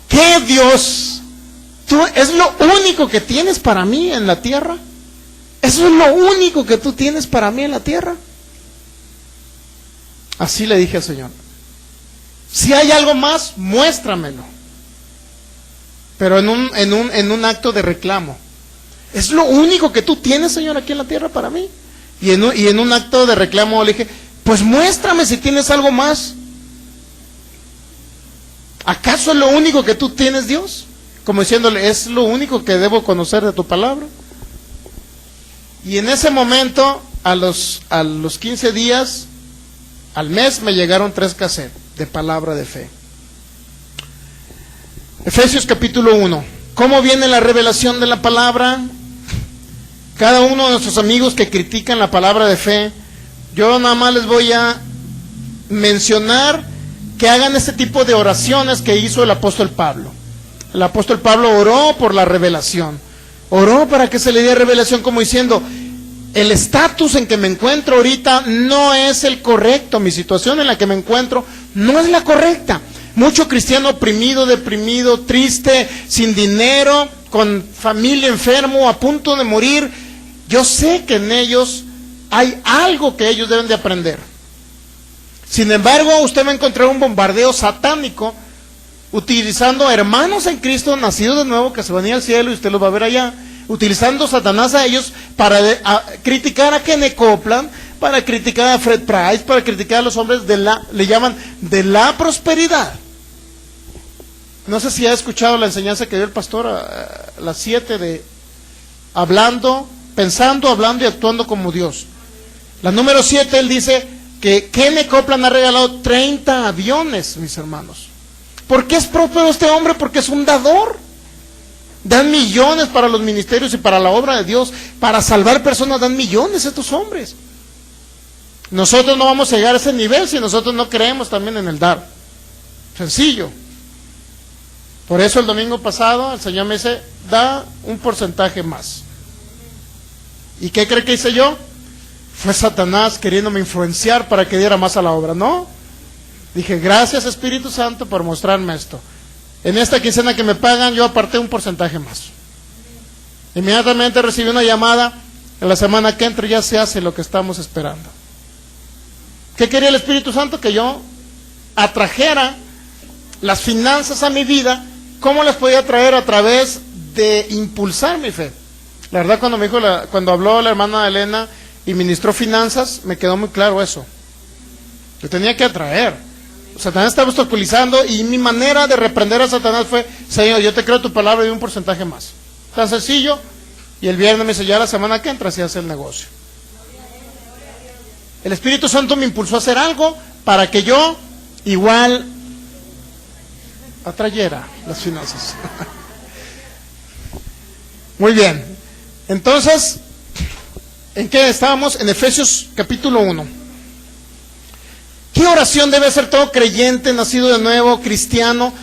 ¿qué, Dios? ¿Tú es lo único que tienes para mí en la tierra? ¿Eso es lo único que tú tienes para mí en la tierra? Así le dije al Señor. Si hay algo más, muéstramelo. Pero en un acto de reclamo. ¿Es lo único que tú tienes, Señor, aquí en la tierra para mí? Y en un acto de reclamo le dije, pues muéstrame si tienes algo más. ¿Acaso es lo único que tú tienes, Dios? Como diciéndole, es lo único que debo conocer de tu palabra. Y en ese momento, a los 15 días, al mes, me llegaron 3 cassettes de palabra de fe. Efesios capítulo 1. ¿Cómo viene la revelación de la palabra? Cada uno de nuestros amigos que critican la palabra de fe, yo nada más les voy a mencionar que hagan este tipo de oraciones que hizo el apóstol Pablo. El apóstol Pablo oró por la revelación. Oró para que se le diera revelación, como diciendo, el estatus en que me encuentro ahorita no es el correcto, mi situación en la que me encuentro no es la correcta. Mucho cristiano oprimido, deprimido, triste, sin dinero, con familia enfermo, a punto de morir. Yo sé que en ellos hay algo que ellos deben de aprender. Sin embargo, usted va a encontrar un bombardeo satánico utilizando a hermanos en Cristo, nacidos de nuevo, que se van a ir al cielo y usted los va a ver allá, utilizando Satanás a ellos para criticar a Kenecoplan, para criticar a Fred Price, para criticar a los hombres le llaman de la prosperidad. No sé si ha escuchado la enseñanza que dio el pastor a las 7 de hablando, pensando, hablando y actuando como Dios. La número 7, él dice que Kenneth Copeland ha regalado 30 aviones, mis hermanos. ¿Por qué es próspero este hombre? Porque es un dador. Dan millones para los ministerios y para la obra de Dios, para salvar personas dan millones estos hombres. Nosotros no vamos a llegar a ese nivel si nosotros no creemos también en el dar. Sencillo. Por eso el domingo pasado el Señor me dice, da un porcentaje más. ¿Y qué cree que hice yo? Fue Satanás queriéndome influenciar para que diera más a la obra. No. Dije, gracias Espíritu Santo por mostrarme esto. En esta quincena que me pagan, yo aparté un porcentaje más. Inmediatamente recibí una llamada, en la semana que entra ya se hace lo que estamos esperando. ¿Qué quería el Espíritu Santo? Que yo atrajera las finanzas a mi vida. ¿Cómo las podía traer? A través de impulsar mi fe. La verdad, cuando habló la hermana Elena y ministró finanzas, me quedó muy claro eso. Yo tenía que atraer. Satanás estaba obstaculizando y mi manera de reprender a Satanás fue, Señor, yo te creo tu palabra y un porcentaje más. Tan sencillo. Y el viernes me dice, ya la semana que entra se hace el negocio. El Espíritu Santo me impulsó a hacer algo para que yo igual atrayera las finanzas. Muy bien. Entonces, ¿en qué estábamos? En Efesios capítulo 1. ¿Qué oración debe hacer todo creyente, nacido de nuevo, cristiano,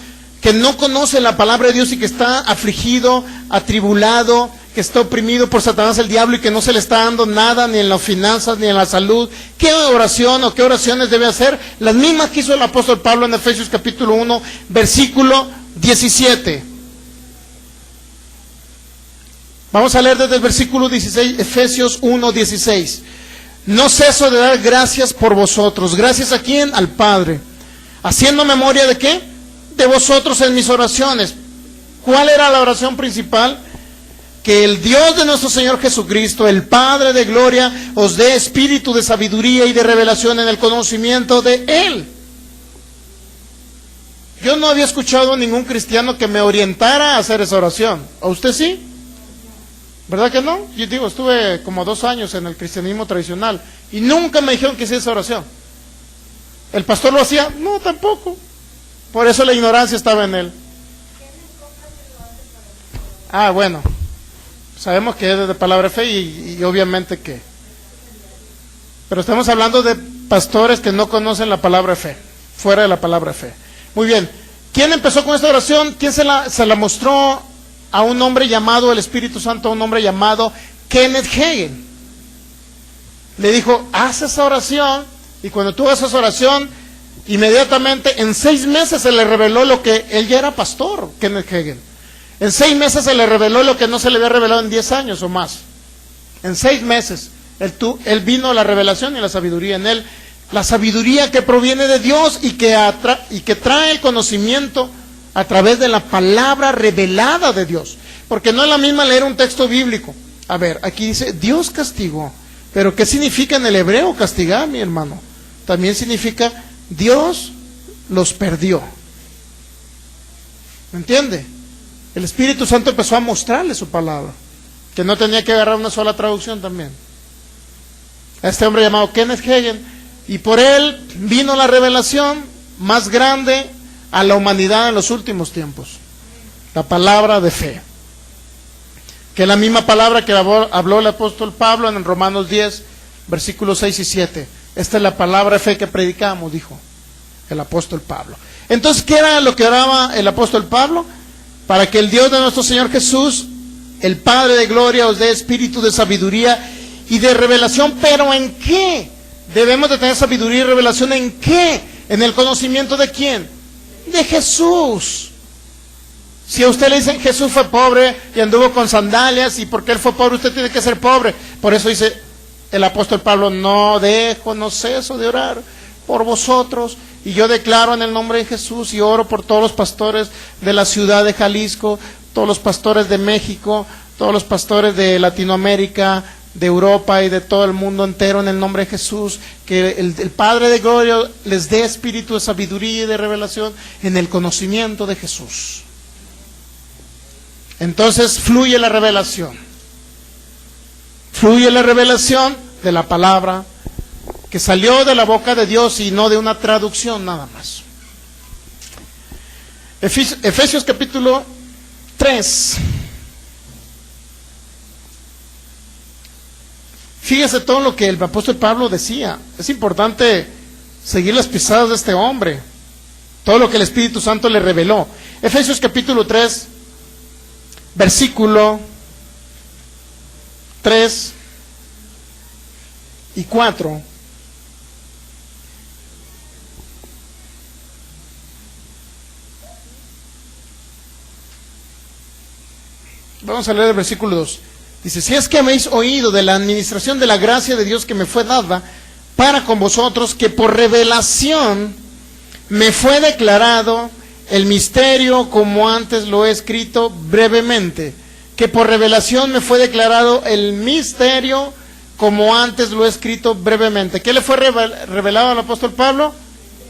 que no conoce la palabra de Dios y que está afligido, atribulado, que está oprimido por Satanás el diablo y que no se le está dando nada, ni en las finanzas, ni en la salud? ¿Qué oración o qué oraciones debe hacer? Las mismas que hizo el apóstol Pablo en Efesios capítulo 1, versículo 17. Vamos a leer desde el versículo 16, Efesios 1, 16. No ceso de dar gracias por vosotros. ¿Gracias a quién? Al Padre. ¿Haciendo memoria de qué? De vosotros en mis oraciones. ¿Cuál era la oración principal? Que el Dios de nuestro Señor Jesucristo, el Padre de gloria, os dé espíritu de sabiduría y de revelación en el conocimiento de Él. Yo no había escuchado a ningún cristiano que me orientara a hacer esa oración. ¿A usted sí? ¿Verdad que no? Yo digo, estuve como 2 años en el cristianismo tradicional y nunca me dijeron que hiciera esa oración. ¿El pastor lo hacía? No, tampoco. Por eso la ignorancia estaba en él. Ah, bueno. Sabemos que es de palabra de fe y obviamente que. Pero estamos hablando de pastores que no conocen la palabra de fe, fuera de la palabra de fe. Muy bien. ¿Quién empezó con esta oración? ¿Quién se la mostró? A un hombre llamado el Espíritu Santo, a un hombre llamado Kenneth Hagin. Le dijo, haz esa oración, y cuando tú haces esa oración, inmediatamente en 6 meses se le reveló lo que, él ya era pastor, Kenneth Hagin. En 6 meses se le reveló lo que no se le había revelado en 10 años o más. En 6 meses, él vino la revelación y la sabiduría en él. La sabiduría que proviene de Dios y que trae el conocimiento a través de la palabra revelada de Dios. Porque no es la misma leer un texto bíblico. A ver, aquí dice, Dios castigó. Pero ¿qué significa en el hebreo castigar, mi hermano? También significa, Dios los perdió. ¿Me entiende? El Espíritu Santo empezó a mostrarle su palabra. Que no tenía que agarrar una sola traducción también. A este hombre llamado Kenneth Hagin. Y por él vino la revelación más grande a la humanidad en los últimos tiempos, la palabra de fe, que es la misma palabra que habló el apóstol Pablo en Romanos 10, versículos 6 y 7. Esta es la palabra de fe que predicamos, dijo el apóstol Pablo. Entonces, ¿qué era lo que oraba el apóstol Pablo? Para que el Dios de nuestro Señor Jesús, el Padre de gloria, os dé espíritu de sabiduría y de revelación. ¿Pero en qué? Debemos de tener sabiduría y revelación. ¿En qué? ¿En el conocimiento de quién? De Jesús. Si a usted le dicen Jesús fue pobre y anduvo con sandalias, y porque él fue pobre usted tiene que ser pobre. Por eso dice el apóstol Pablo, no ceso de orar por vosotros, y yo declaro en el nombre de Jesús y oro por todos los pastores de la ciudad de Jalisco, todos los pastores de México, todos los pastores de Latinoamérica, de Europa y de todo el mundo entero en el nombre de Jesús, que el Padre de gloria les dé espíritu de sabiduría y de revelación en el conocimiento de Jesús. Entonces fluye la revelación de la palabra que salió de la boca de Dios y no de una traducción nada más. Efesios capítulo 3. Fíjese todo lo que el apóstol Pablo decía. Es importante seguir las pisadas de este hombre. Todo lo que el Espíritu Santo le reveló. Efesios capítulo 3, versículo 3 y 4. Vamos a leer el versículo 2. Dice: si es que habéis oído de la administración de la gracia de Dios que me fue dada para con vosotros, que por revelación me fue declarado el misterio, como antes lo he escrito brevemente. Que por revelación me fue declarado el misterio, como antes lo he escrito brevemente. ¿Qué le fue revelado al apóstol Pablo?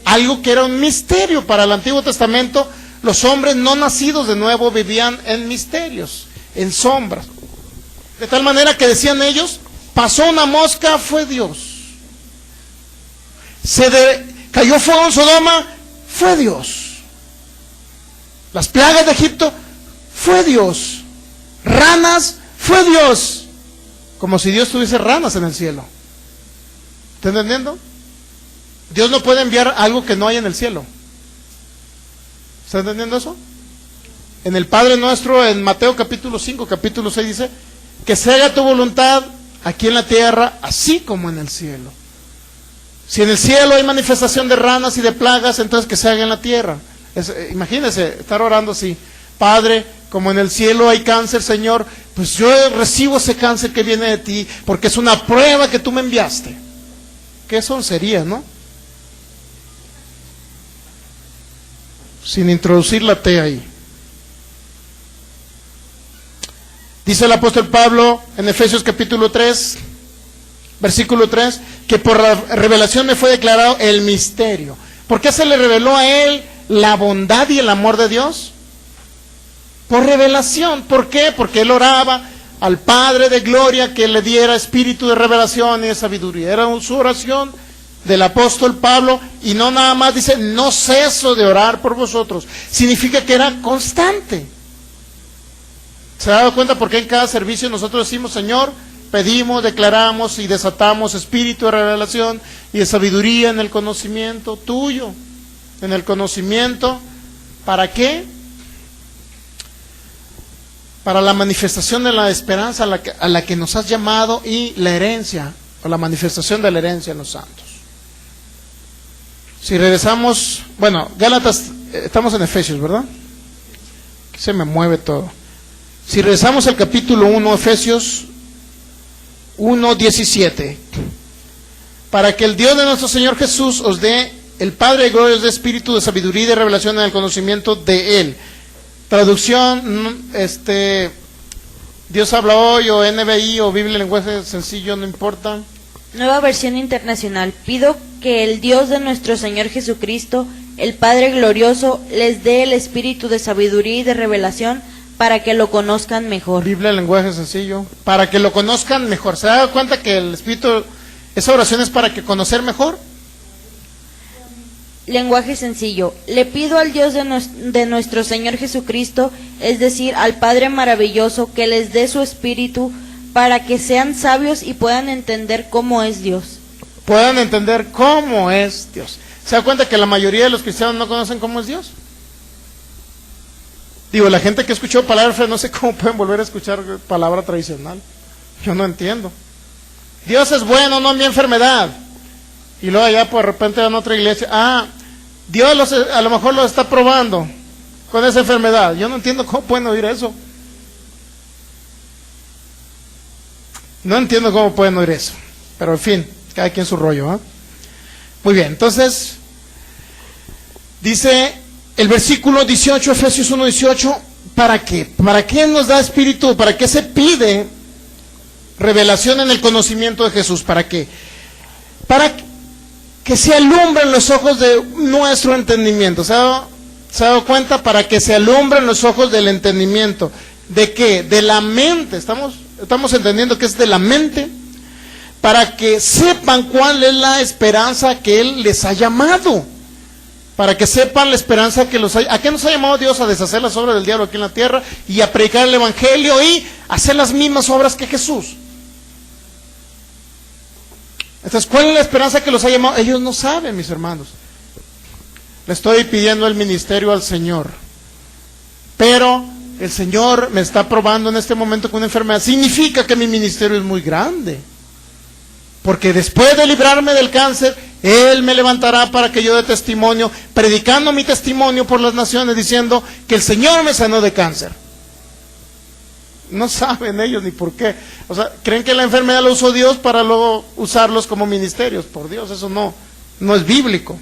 Algo que era un misterio. Para el Antiguo Testamento, los hombres no nacidos de nuevo vivían en misterios, en sombras. De tal manera que decían ellos: pasó una mosca, fue Dios. Cayó fuego en Sodoma, fue Dios. Las plagas de Egipto, fue Dios. Ranas, fue Dios. Como si Dios tuviese ranas en el cielo. ¿Está entendiendo? Dios no puede enviar algo que no hay en el cielo. ¿Está entendiendo eso? En el Padre Nuestro, en Mateo capítulo 5, capítulo 6 dice: que se haga tu voluntad aquí en la tierra, así como en el cielo. Si en el cielo hay manifestación de ranas y de plagas, entonces que se haga en la tierra. Imagínense estar orando así: Padre, como en el cielo hay cáncer, Señor, pues yo recibo ese cáncer que viene de ti, porque es una prueba que tú me enviaste. Qué soncería, ¿no? Sin introducir la T ahí. Dice el apóstol Pablo en Efesios capítulo 3, versículo 3, que por la revelación me fue declarado el misterio. ¿Por qué se le reveló a él la bondad y el amor de Dios? Por revelación. ¿Por qué? Porque él oraba al Padre de gloria que le diera espíritu de revelación y de sabiduría. Era su oración del apóstol Pablo, y no nada más dice: no ceso de orar por vosotros. Significa que era constante. ¿Se ha dado cuenta por qué en cada servicio nosotros decimos: Señor, pedimos, declaramos y desatamos espíritu de revelación y de sabiduría en el conocimiento tuyo? En el conocimiento, ¿para qué? Para la manifestación de la esperanza a la que nos has llamado, y la herencia, o la manifestación de la herencia en los santos. Si regresamos, bueno, Gálatas, estamos en Efesios, ¿verdad? Se me mueve todo. Si regresamos al capítulo 1, Efesios 1:17, para que el Dios de nuestro Señor Jesús os dé, el Padre de gloria os dé espíritu de sabiduría y de revelación en el conocimiento de Él. Traducción, Dios habla hoy, o NBI, o Biblia en lenguaje sencillo, no importa. Nueva versión internacional. Pido que el Dios de nuestro Señor Jesucristo, el Padre glorioso, les dé el espíritu de sabiduría y de revelación para que lo conozcan mejor. Biblia en lenguaje sencillo, para que lo conozcan mejor. ¿Se da cuenta que el espíritu, esa oración es para que conocer mejor? Lenguaje sencillo. Le pido al Dios de nuestro Señor Jesucristo, es decir, al Padre maravilloso, que les dé su espíritu para que sean sabios y puedan entender cómo es Dios. Puedan entender cómo es Dios. ¿Se da cuenta que la mayoría de los cristianos no conocen cómo es Dios? Digo, la gente que escuchó palabra fe, no sé cómo pueden volver a escuchar palabra tradicional. Yo no entiendo. Dios es bueno, no envía enfermedad. Y luego allá por repente van a otra iglesia: Dios a lo mejor los está probando con esa enfermedad. Yo no entiendo cómo pueden oír eso. No entiendo cómo pueden oír eso. Pero en fin, cada quien su rollo, ¿eh? Muy bien, entonces dice el versículo 18, Efesios 1:18, ¿para qué? ¿Para qué nos da espíritu? ¿Para qué se pide revelación en el conocimiento de Jesús. ¿Para qué? Para que se alumbren los ojos de nuestro entendimiento. ¿Se ha dado cuenta? Para que se alumbren los ojos del entendimiento. ¿De qué? De la mente. Estamos entendiendo que es de la mente. Para que sepan cuál es la esperanza que Él les ha llamado. Para que sepan la esperanza que los hay. ¿A qué nos ha llamado Dios? A deshacer las obras del diablo aquí en la tierra y a predicar el evangelio y hacer las mismas obras que Jesús. Entonces, ¿cuál es la esperanza que los ha llamado? Ellos no saben, mis hermanos. Le estoy pidiendo el ministerio al Señor, pero el Señor me está probando en este momento con una enfermedad. Significa que mi ministerio es muy grande, porque después de librarme del cáncer, Él me levantará para que yo dé testimonio, predicando mi testimonio por las naciones, diciendo que el Señor me sanó de cáncer. No saben ellos ni por qué. O sea, creen que la enfermedad la usó Dios para luego usarlos como ministerios. Por Dios, eso no es bíblico.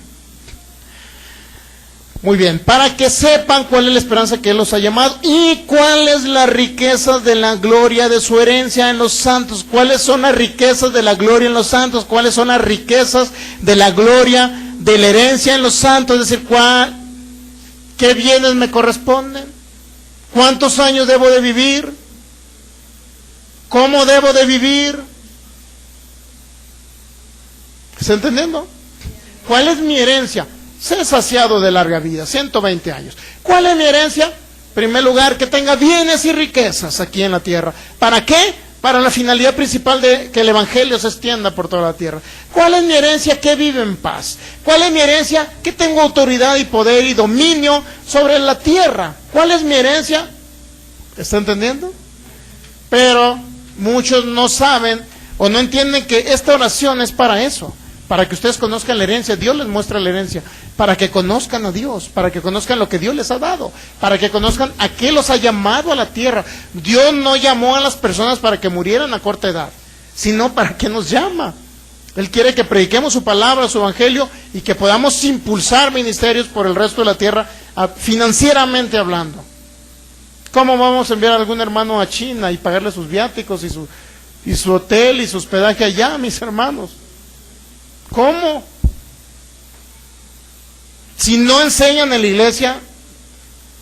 Muy bien, para que sepan cuál es la esperanza que Él los ha llamado y cuáles las riquezas de la gloria de su herencia en los santos. ¿Cuáles son las riquezas de la gloria en los santos? ¿Cuáles son las riquezas de la gloria de la herencia en los santos? Es decir, ¿qué bienes me corresponden? ¿Cuántos años debo de vivir? ¿Cómo debo de vivir? ¿Está entendiendo? ¿Cuál es mi herencia? Ser saciado de larga vida, 120 años. ¿Cuál es mi herencia? En primer lugar, que tenga bienes y riquezas aquí en la tierra. ¿Para qué? Para la finalidad principal de que el evangelio se extienda por toda la tierra. ¿Cuál es mi herencia? Que vive en paz. ¿Cuál es mi herencia? Que tengo autoridad y poder y dominio sobre la tierra. ¿Cuál es mi herencia? ¿Está entendiendo? Pero muchos no saben o no entienden que esta oración es para eso. Para que ustedes conozcan la herencia. Dios les muestra la herencia. Para que conozcan a Dios. Para que conozcan lo que Dios les ha dado. Para que conozcan a qué los ha llamado a la tierra. Dios no llamó a las personas para que murieran a corta edad, sino para que nos llama. Él quiere que prediquemos su palabra, su evangelio, y que podamos impulsar ministerios por el resto de la tierra, financieramente hablando. ¿Cómo vamos a enviar a algún hermano a China y pagarle sus viáticos y su hotel y su hospedaje allá, mis hermanos? ¿Cómo? Si no enseñan en la iglesia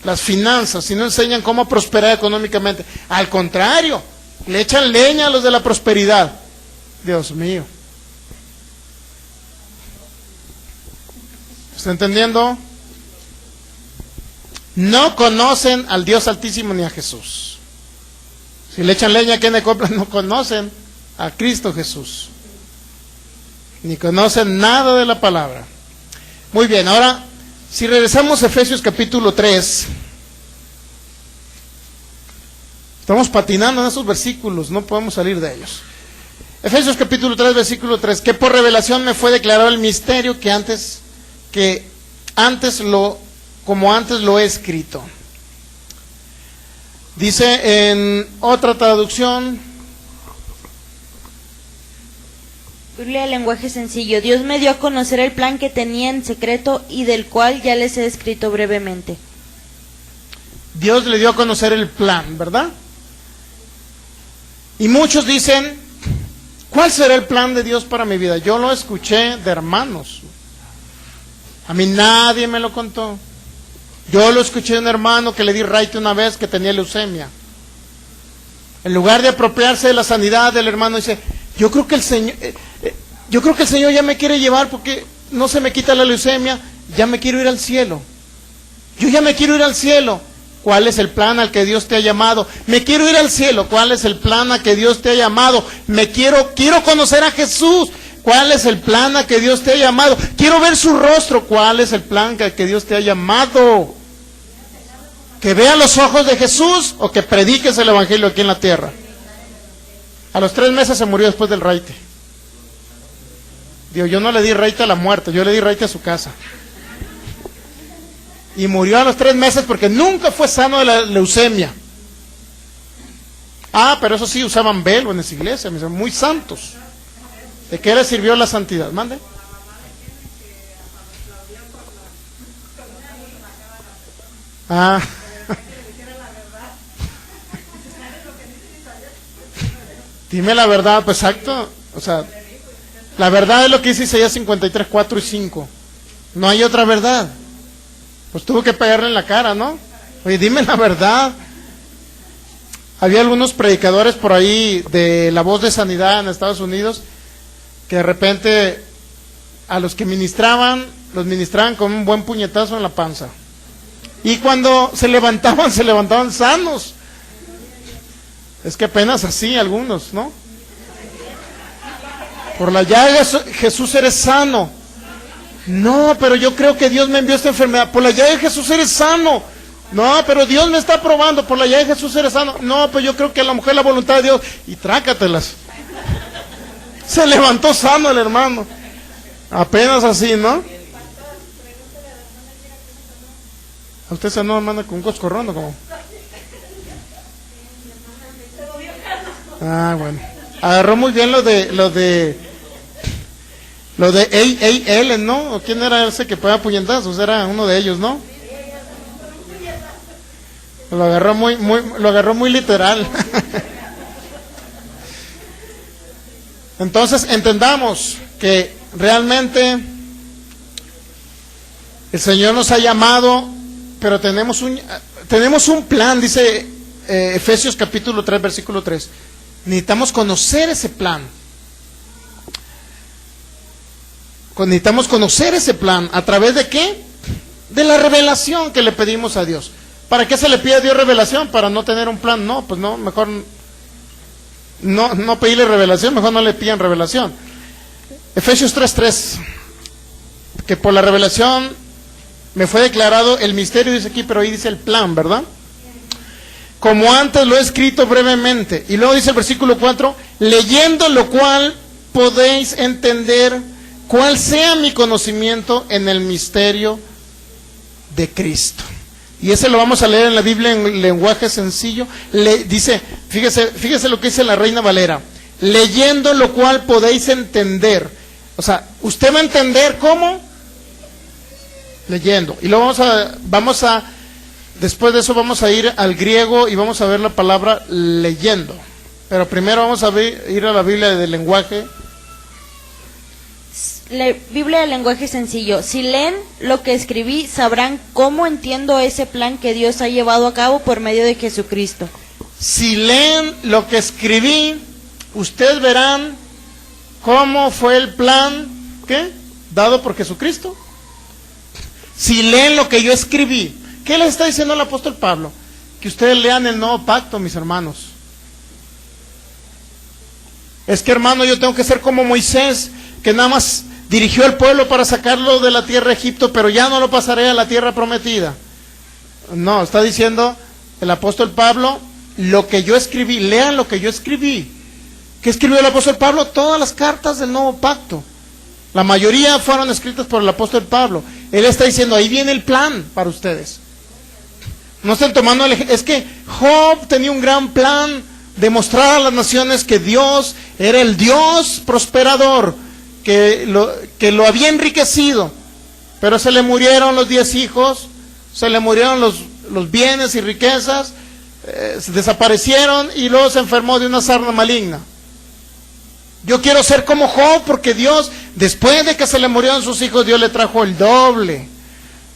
las finanzas, si no enseñan cómo prosperar económicamente, al contrario, le echan leña a los de la prosperidad. Dios mío. ¿Está entendiendo? No conocen al Dios Altísimo ni a Jesús. Si le echan leña a quien le compran, no conocen a Cristo Jesús, ni conocen nada de la palabra. Muy bien, ahora, si regresamos a Efesios capítulo 3, estamos patinando en esos versículos, no podemos salir de ellos. Efesios capítulo 3, versículo 3, que por revelación me fue declarado el misterio como antes lo he escrito. Dice en otra traducción, Biblia de lenguaje sencillo: Dios me dio a conocer el plan que tenía en secreto y del cual ya les he escrito brevemente. Dios le dio a conocer el plan, ¿verdad? Y muchos dicen, ¿cuál será el plan de Dios para mi vida? Yo lo escuché de hermanos. A mí nadie me lo contó. Yo lo escuché de un hermano que le di raite una vez que tenía leucemia. En lugar de apropiarse de la sanidad del hermano, dice, yo creo que el Señor ya me quiere llevar porque no se me quita la leucemia, ya me quiero ir al cielo. Yo ya me quiero ir al cielo. ¿Cuál es el plan al que Dios te ha llamado? Me quiero ir al cielo. ¿Cuál es el plan al que Dios te ha llamado? Quiero conocer a Jesús. ¿Cuál es el plan al que Dios te ha llamado? Quiero ver su rostro. ¿Cuál es el plan al que Dios te ha llamado? ¿Que vea los ojos de Jesús o que prediques el evangelio aquí en la tierra? A los 3 meses se murió después del raite. Digo, yo no le di raite a la muerte, yo le di raite a su casa. Y murió a los 3 meses porque nunca fue sano de la leucemia. Pero eso sí, usaban velo en esa iglesia, muy santos. ¿De qué le sirvió la santidad? Mande. Dime la verdad, pues exacto. O sea, la verdad es lo que dice Isaías 53, 4 y 5. No hay otra verdad. Pues tuvo que pegarle en la cara, ¿no? Oye, dime la verdad. Había algunos predicadores por ahí de La Voz de Sanidad en Estados Unidos que de repente a los que ministraban, los ministraban con un buen puñetazo en la panza. Y cuando se levantaban sanos. Es que apenas así algunos, ¿no? Por la llaga de Jesús eres sano. No, pero yo creo que Dios me envió esta enfermedad. Por la llaga de Jesús eres sano. No, pero Dios me está probando. Por la llaga de Jesús eres sano. No, pues yo creo que a la mujer la voluntad de Dios. Y trácatelas. Se levantó sano el hermano. Apenas así, ¿no? ¿A usted sanó, hermana, con un coscorrón o cómo? Ah, bueno. Agarró muy bien lo de Ellen, ¿no? ¿O quién era ese que pegaba puñetazos? Era uno de ellos, ¿no? Lo agarró muy literal. Entonces, entendamos que realmente el Señor nos ha llamado, pero tenemos un plan, dice Efesios capítulo 3, versículo 3. Necesitamos conocer ese plan. Necesitamos conocer ese plan. ¿A través de qué? De la revelación que le pedimos a Dios. ¿Para qué se le pide a Dios revelación? Para no tener un plan. No, pues no, mejor no pedirle revelación, mejor no le pidan revelación. Efesios 3:3, que por la revelación me fue declarado el misterio, dice aquí, pero ahí dice el plan, ¿verdad? Como antes lo he escrito brevemente. Y luego dice el versículo 4, leyendo lo cual podéis entender cuál sea mi conocimiento en el misterio de Cristo. Y ese lo vamos a leer en la Biblia en lenguaje sencillo. Dice, fíjese lo que dice la Reina Valera. Leyendo lo cual podéis entender. O sea, usted va a entender ¿cómo? Leyendo. Y luego vamos a después de eso vamos a ir al griego y vamos a ver la palabra leyendo. Pero primero vamos a ir a la Biblia del lenguaje. La Biblia del lenguaje sencillo. Si leen lo que escribí, sabrán cómo entiendo ese plan que Dios ha llevado a cabo por medio de Jesucristo. Si leen lo que escribí, ustedes verán cómo fue el plan, ¿qué? Dado por Jesucristo. Si leen lo que yo escribí, ¿qué les está diciendo el apóstol Pablo? Que ustedes lean el nuevo pacto, mis hermanos. Es que, hermano, yo tengo que ser como Moisés, que nada más dirigió al pueblo para sacarlo de la tierra de Egipto, pero ya no lo pasaré a la tierra prometida. No, está diciendo el apóstol Pablo, lo que yo escribí, lean lo que yo escribí. ¿Qué escribió el apóstol Pablo? Todas las cartas del nuevo pacto. La mayoría fueron escritas por el apóstol Pablo. Él está diciendo, ahí viene el plan para ustedes. No están tomando es que Job tenía un gran plan de mostrar a las naciones que Dios era el Dios prosperador, que lo había enriquecido, pero se le murieron los 10 hijos, se le murieron los bienes y riquezas, se desaparecieron y luego se enfermó de una sarna maligna. Yo quiero ser como Job, porque Dios, después de que se le murieron sus hijos, Dios le trajo el doble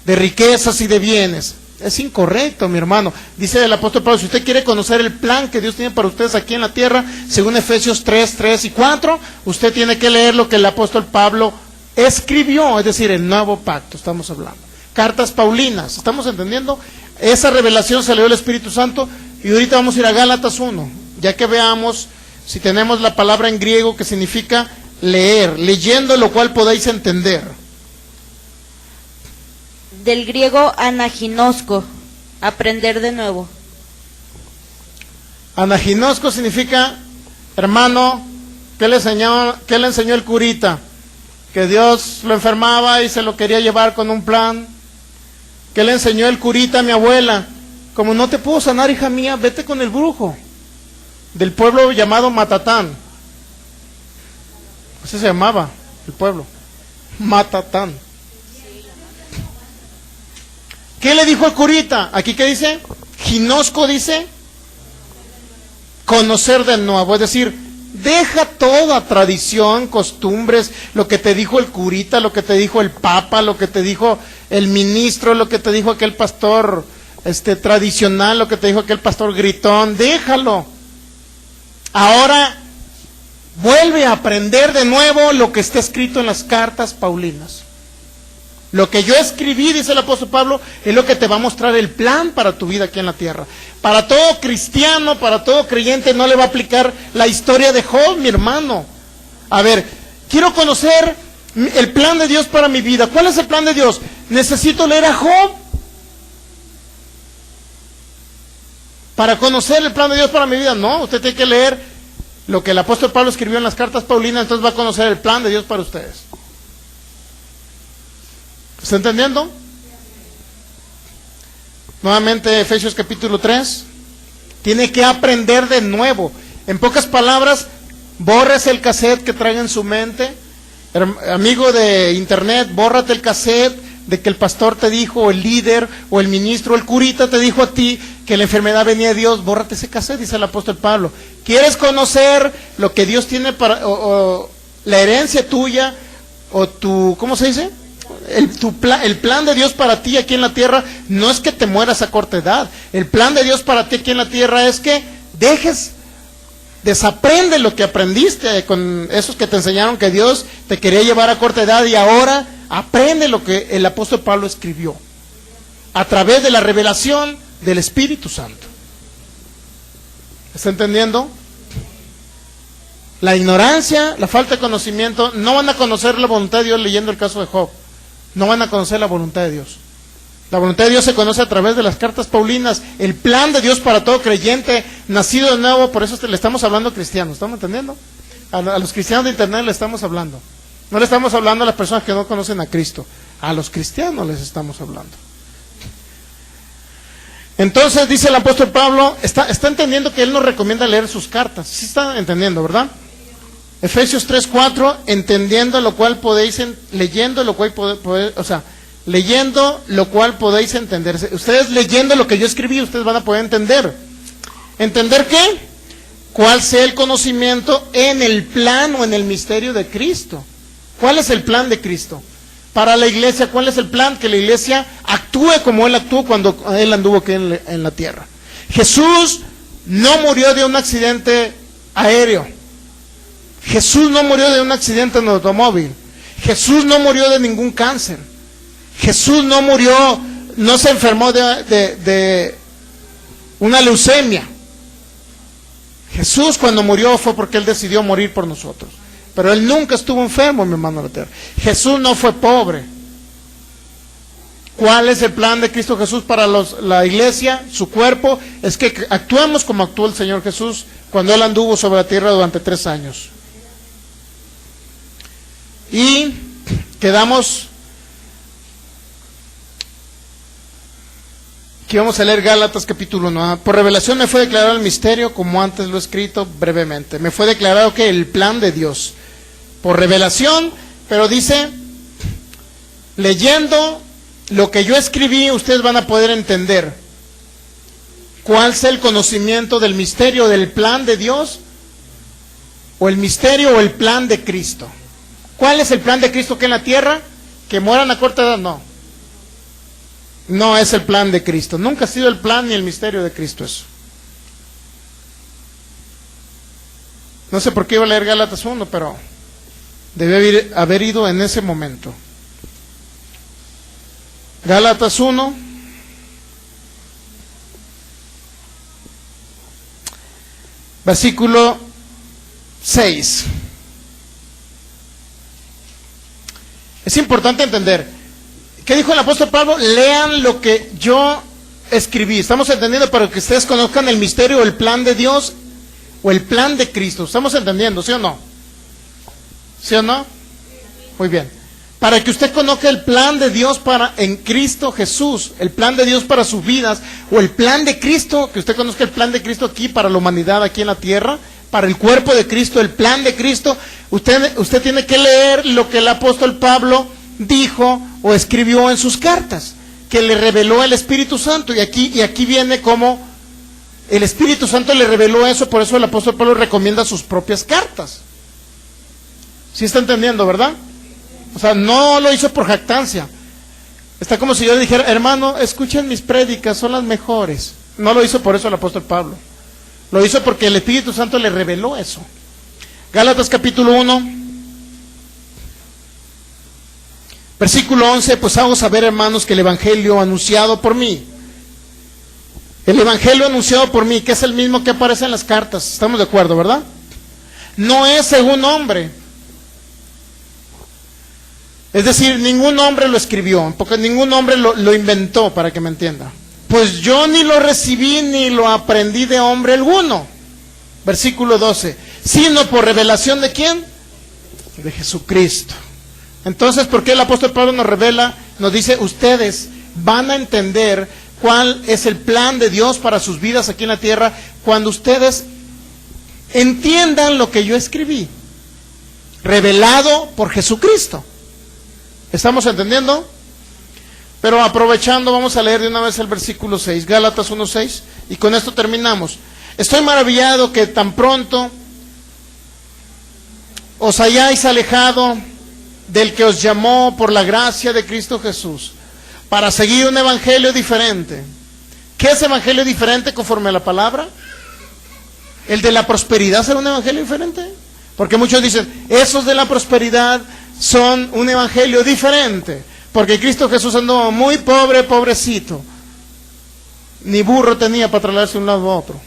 de riquezas y de bienes. Es incorrecto, mi hermano. Dice el apóstol Pablo, si usted quiere conocer el plan que Dios tiene para ustedes aquí en la tierra, según Efesios 3, 3 y 4, usted tiene que leer lo que el apóstol Pablo escribió, es decir, el nuevo pacto, estamos hablando. Cartas paulinas, ¿estamos entendiendo? Esa revelación se le dio el Espíritu Santo, y ahorita vamos a ir a Gálatas 1, ya que veamos si tenemos la palabra en griego que significa leer, leyendo lo cual podáis entender. Del griego anaginosko, aprender de nuevo. Anaginosko significa, hermano, ¿qué le enseñó el curita? Que Dios lo enfermaba y se lo quería llevar con un plan. ¿Qué le enseñó el curita a mi abuela? Como no te puedo sanar, hija mía, vete con el brujo del pueblo llamado Matatán. Así se llamaba el pueblo, Matatán. ¿Qué le dijo el curita? Aquí ¿qué dice? Ginosco dice conocer de nuevo, es decir, Deja toda tradición, costumbres, lo que te dijo el curita, lo que te dijo el papa, lo que te dijo el ministro, lo que te dijo aquel pastor tradicional, lo que te dijo aquel pastor gritón, déjalo. Ahora vuelve a aprender de nuevo lo que está escrito en las cartas paulinas. Lo que yo escribí, dice el apóstol Pablo, es lo que te va a mostrar el plan para tu vida aquí en la tierra. Para todo cristiano, para todo creyente, no le va a aplicar la historia de Job, mi hermano. A ver, quiero conocer el plan de Dios para mi vida. ¿Cuál es el plan de Dios? ¿Necesito leer a Job para conocer el plan de Dios para mi vida? No, usted tiene que leer lo que el apóstol Pablo escribió en las cartas paulinas, entonces va a conocer el plan de Dios para ustedes. ¿Está entendiendo? Nuevamente Efesios capítulo 3. Tiene que aprender de nuevo. En pocas palabras, bórrese el cassette que traiga en su mente. Amigo de internet, bórrate el cassette de que el pastor te dijo, o el líder, o el ministro, o el curita te dijo a ti que la enfermedad venía de Dios. Bórrate ese cassette, dice el apóstol Pablo. ¿Quieres conocer lo que Dios tiene para, o la herencia tuya, o tu, ¿cómo se dice? El plan de Dios para ti aquí en la tierra no es que te mueras a corta edad. El plan de Dios para ti aquí en la tierra es que desaprende lo que aprendiste con esos que te enseñaron que Dios te quería llevar a corta edad, y ahora aprende lo que el apóstol Pablo escribió a través de la revelación del Espíritu Santo. ¿Está entendiendo? La ignorancia, la falta de conocimiento, no van a conocer la voluntad de Dios leyendo el caso de Job. No van a conocer la voluntad de Dios. La voluntad de Dios se conoce a través de las cartas paulinas. El plan de Dios para todo creyente nacido de nuevo. Por eso le estamos hablando a cristianos. ¿Estamos entendiendo? A los cristianos de internet le estamos hablando. No le estamos hablando a las personas que no conocen a Cristo. A los cristianos les estamos hablando. Entonces dice el apóstol Pablo, está entendiendo que él nos recomienda leer sus cartas. Sí está entendiendo, ¿verdad? Efesios 3:4, entendiendo lo cual podéis, leyendo lo cual podéis entender. Ustedes leyendo lo que yo escribí, ustedes van a poder entender. ¿Entender qué? ¿Cuál sea el conocimiento en el plan o en el misterio de Cristo? ¿Cuál es el plan de Cristo para la iglesia? ¿Cuál es el plan? Que la iglesia actúe como Él actuó cuando Él anduvo aquí en la tierra. Jesús no murió de un accidente aéreo. Jesús no murió de un accidente en el automóvil. Jesús no murió de ningún cáncer. Jesús no murió, no se enfermó de una leucemia. Jesús cuando murió fue porque Él decidió morir por nosotros. Pero Él nunca estuvo enfermo, mi hermano de la tierra. Jesús no fue pobre. ¿Cuál es el plan de Cristo Jesús para la iglesia, su cuerpo? Es que actuemos como actuó el Señor Jesús cuando Él anduvo sobre la tierra durante 3 años. Y quedamos que vamos a leer Gálatas capítulo 1. Por revelación me fue declarado el misterio, como antes lo he escrito brevemente. Me fue declarado que el plan de Dios, por revelación, pero dice, leyendo lo que yo escribí, ustedes van a poder entender cuál es el conocimiento del misterio, del plan de Dios, o el misterio o el plan de Cristo. ¿Cuál es el plan de Cristo aquí en la tierra? ¿Que mueran a corta edad? No. No es el plan de Cristo. Nunca ha sido el plan ni el misterio de Cristo eso. No sé por qué iba a leer Gálatas 1, pero debe haber ido en ese momento. Gálatas 1. Versículo 6. Es importante entender. ¿Qué dijo el apóstol Pablo? Lean lo que yo escribí. Estamos entendiendo para que ustedes conozcan el misterio o el plan de Dios o el plan de Cristo. ¿Estamos entendiendo? ¿Sí o no? ¿Sí o no? Muy bien. Para que usted conozca el plan de Dios en Cristo Jesús, el plan de Dios para sus vidas, o el plan de Cristo, que usted conozca el plan de Cristo aquí para la humanidad aquí en la tierra, para el cuerpo de Cristo, el plan de Cristo. Usted tiene que leer lo que el apóstol Pablo dijo o escribió en sus cartas, que le reveló el Espíritu Santo. Y aquí viene como El Espíritu Santo le reveló eso, por eso el apóstol Pablo recomienda sus propias cartas. ¿Sí está entendiendo, verdad? O sea, no lo hizo por jactancia. Está como si yo le dijera, hermano, escuchen mis prédicas, son las mejores. No lo hizo por eso el apóstol Pablo. Lo hizo porque el Espíritu Santo le reveló eso. Gálatas capítulo 1, versículo 11, pues hago saber, hermanos, que el evangelio anunciado por mí, el evangelio anunciado por mí, que es el mismo que aparece en las cartas, estamos de acuerdo, ¿verdad? No es según hombre. Es decir, ningún hombre lo escribió, porque ningún hombre lo inventó, para que me entienda. Pues yo ni lo recibí ni lo aprendí de hombre alguno. Versículo 12. Sino por revelación de ¿quién? De Jesucristo. Entonces, ¿por qué el apóstol Pablo nos revela? Nos dice, ustedes van a entender cuál es el plan de Dios para sus vidas aquí en la tierra cuando ustedes entiendan lo que yo escribí, revelado por Jesucristo. ¿Estamos entendiendo? Pero aprovechando, vamos a leer de una vez el versículo 6, Gálatas 1:6, y con esto terminamos. Estoy maravillado que tan pronto os hayáis alejado del que os llamó por la gracia de Cristo Jesús, para seguir un evangelio diferente. ¿Qué es evangelio diferente conforme a la palabra? ¿El de la prosperidad será un evangelio diferente? Porque muchos dicen, esos de la prosperidad son un evangelio diferente, porque Cristo Jesús andó muy pobre, pobrecito, ni burro tenía para trasladarse de un lado a otro,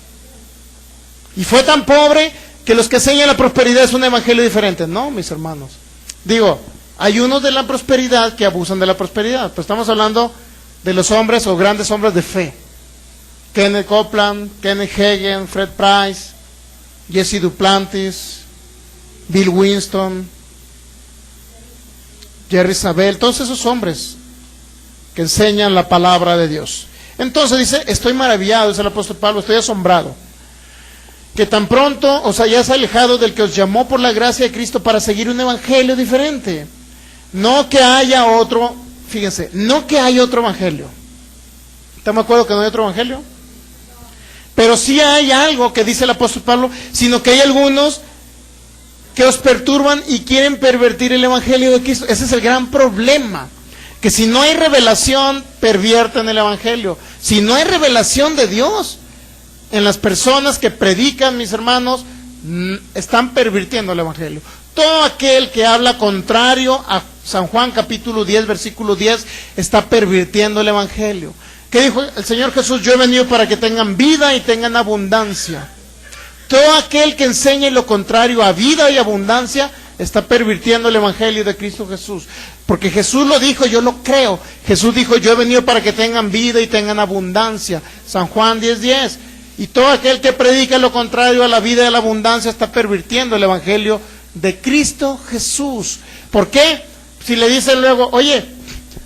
y fue tan pobre que los que enseñan la prosperidad es un evangelio diferente. No, mis hermanos, digo, hay unos de la prosperidad que abusan de la prosperidad, pero estamos hablando de los hombres o grandes hombres de fe, Kenneth Copeland, Kenneth Hagin, Fred Price, Jesse Duplantis, Bill Winston, Jerry Savelle, todos esos hombres que enseñan la palabra de Dios. Entonces dice, estoy maravillado, dice el apóstol Pablo, estoy asombrado, que tan pronto os hayáis alejado del que os llamó por la gracia de Cristo para seguir un evangelio diferente. No que haya otro, fíjense, no que haya otro evangelio. ¿Estamos de acuerdo que no hay otro evangelio? Pero sí hay algo que dice el apóstol Pablo, sino que hay algunos que os perturban y quieren pervertir el evangelio de Cristo. Ese es el gran problema, que si no hay revelación, pervierten el evangelio. Si no hay revelación de Dios en las personas que predican, mis hermanos, están pervirtiendo el evangelio. Todo aquel que habla contrario a San Juan capítulo 10, versículo 10, está pervirtiendo el evangelio. ¿Qué dijo el Señor Jesús? Yo he venido para que tengan vida y tengan abundancia. Todo aquel que enseñe lo contrario a vida y abundancia está pervirtiendo el evangelio de Cristo Jesús. Porque Jesús lo dijo, yo lo creo. Jesús dijo, yo he venido para que tengan vida y tengan abundancia. San Juan 10:10. Y todo aquel que predica lo contrario a la vida y a la abundancia está pervirtiendo el evangelio de Cristo Jesús. ¿Por qué? Si le dicen luego, oye,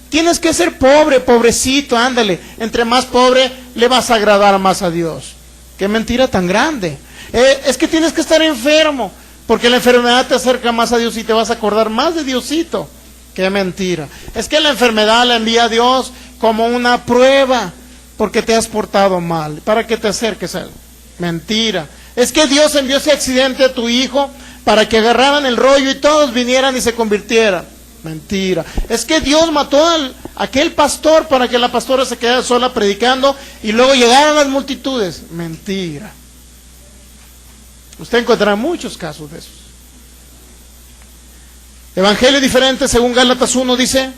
tienes que ser pobre, pobrecito, ándale, entre más pobre le vas a agradar más a Dios. Qué mentira tan grande. Es que tienes que estar enfermo, porque la enfermedad te acerca más a Dios y te vas a acordar más de Diosito. Qué mentira. Es que la enfermedad la envía a Dios como una prueba, porque te has portado mal, para que te acerques a Él. Mentira. Es que Dios envió ese accidente a tu hijo para que agarraran el rollo y todos vinieran y se convirtieran. Mentira. Es que Dios mató a aquel pastor para que la pastora se quedara sola predicando y luego llegaran las multitudes. Mentira. Usted encontrará muchos casos de esos. Evangelio diferente, según Gálatas 1 dice,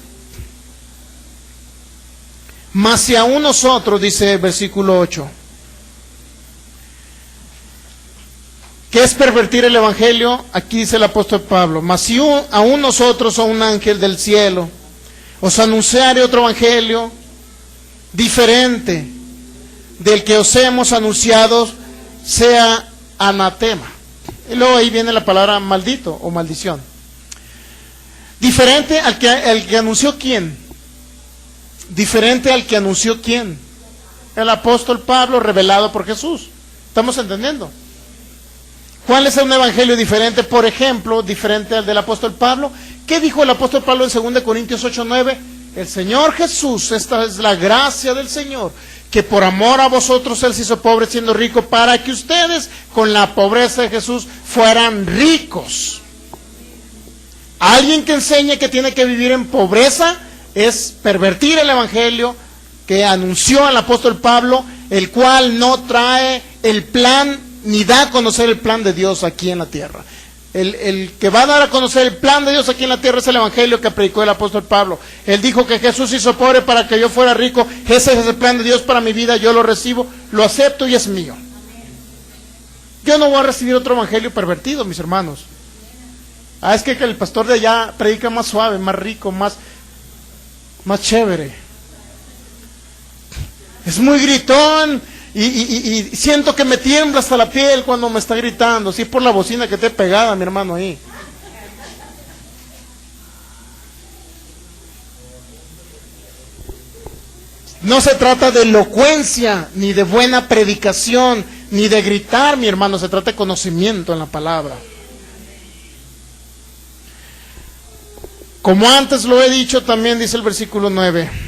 mas si aún nosotros, dice el versículo 8, ¿qué es pervertir el evangelio? Aquí dice el apóstol Pablo, mas si aún nosotros o un ángel del cielo os anunciare otro evangelio diferente del que os hemos anunciado, sea anatema. Y luego ahí viene la palabra maldito o maldición. Diferente al que anunció quién. Diferente al que anunció quién. El apóstol Pablo, revelado por Jesús. ¿Estamos entendiendo? ¿Cuál es un evangelio diferente? Por ejemplo, diferente al del apóstol Pablo. ¿Qué dijo el apóstol Pablo en 2 Corintios 8:9? el Señor Jesús, esta es la gracia del Señor, que por amor a vosotros Él se hizo pobre siendo rico, para que ustedes con la pobreza de Jesús fueran ricos. Alguien que enseñe que tiene que vivir en pobreza es pervertir el Evangelio que anunció el apóstol Pablo, el cual no trae el plan, ni da a conocer el plan de Dios aquí en la tierra. El que va a dar a conocer el plan de Dios aquí en la tierra es el Evangelio que predicó el apóstol Pablo. Él dijo que Jesús hizo pobre para que yo fuera rico. Ese es el plan de Dios para mi vida. Yo lo recibo, lo acepto y es mío. Yo no voy a recibir otro evangelio pervertido, mis hermanos. Es que el pastor de allá predica más suave, más rico, más chévere. Es muy gritón. Y siento que me tiembla hasta la piel cuando me está gritando. Si es por la bocina que te he pegada, mi hermano, ahí. No se trata de elocuencia, ni de buena predicación, ni de gritar, mi hermano. Se trata de conocimiento en la palabra. Como antes lo he dicho, también dice el versículo 9.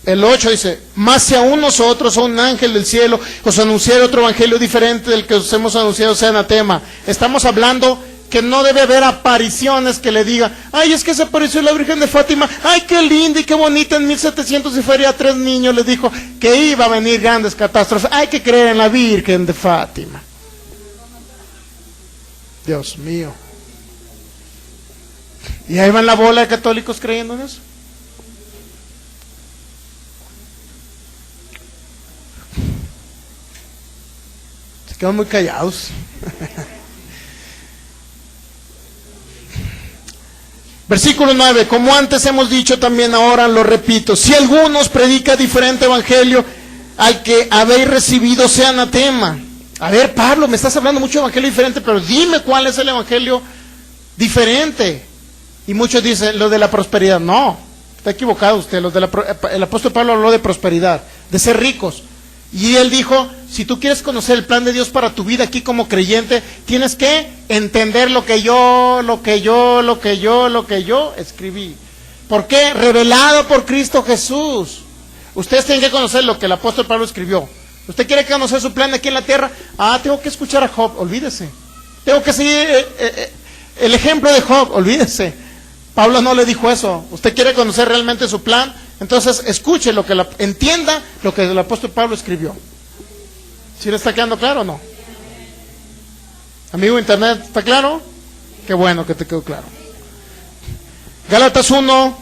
El 8 dice, más si aún nosotros, o un ángel del cielo, os anunciara otro evangelio diferente del que os hemos anunciado, sea anatema. Estamos hablando que no debe haber apariciones que le digan, ay, es que se apareció la Virgen de Fátima, ay, qué linda y qué bonita, en 1700 y feria a 3 niños les dijo que iba a venir grandes catástrofes, hay que creer en la Virgen de Fátima. Dios mío. Y ahí van la bola de católicos creyendo en eso. Quedan muy callados. Versículo 9. Como antes hemos dicho, también ahora lo repito. Si alguno os predica diferente evangelio al que habéis recibido, sea anatema. A ver, Pablo, me estás hablando mucho de evangelio diferente, pero dime cuál es el evangelio diferente. Y muchos dicen, lo de la prosperidad. No, está equivocado usted. El apóstol Pablo habló de prosperidad, de ser ricos. Y él dijo, si tú quieres conocer el plan de Dios para tu vida aquí como creyente, tienes que entender lo que yo escribí. ¿Por qué? Revelado por Cristo Jesús. Ustedes tienen que conocer lo que el apóstol Pablo escribió. ¿Usted quiere conocer su plan aquí en la tierra? Tengo que escuchar a Job, olvídese. Tengo que seguir el ejemplo de Job, olvídese. Pablo no le dijo eso. ¿Usted quiere conocer realmente su plan? Entonces escuche entienda lo que el apóstol Pablo escribió. ¿Sí le está quedando claro o no? Amigo internet, ¿está claro? Qué bueno que te quedó claro. Gálatas 1.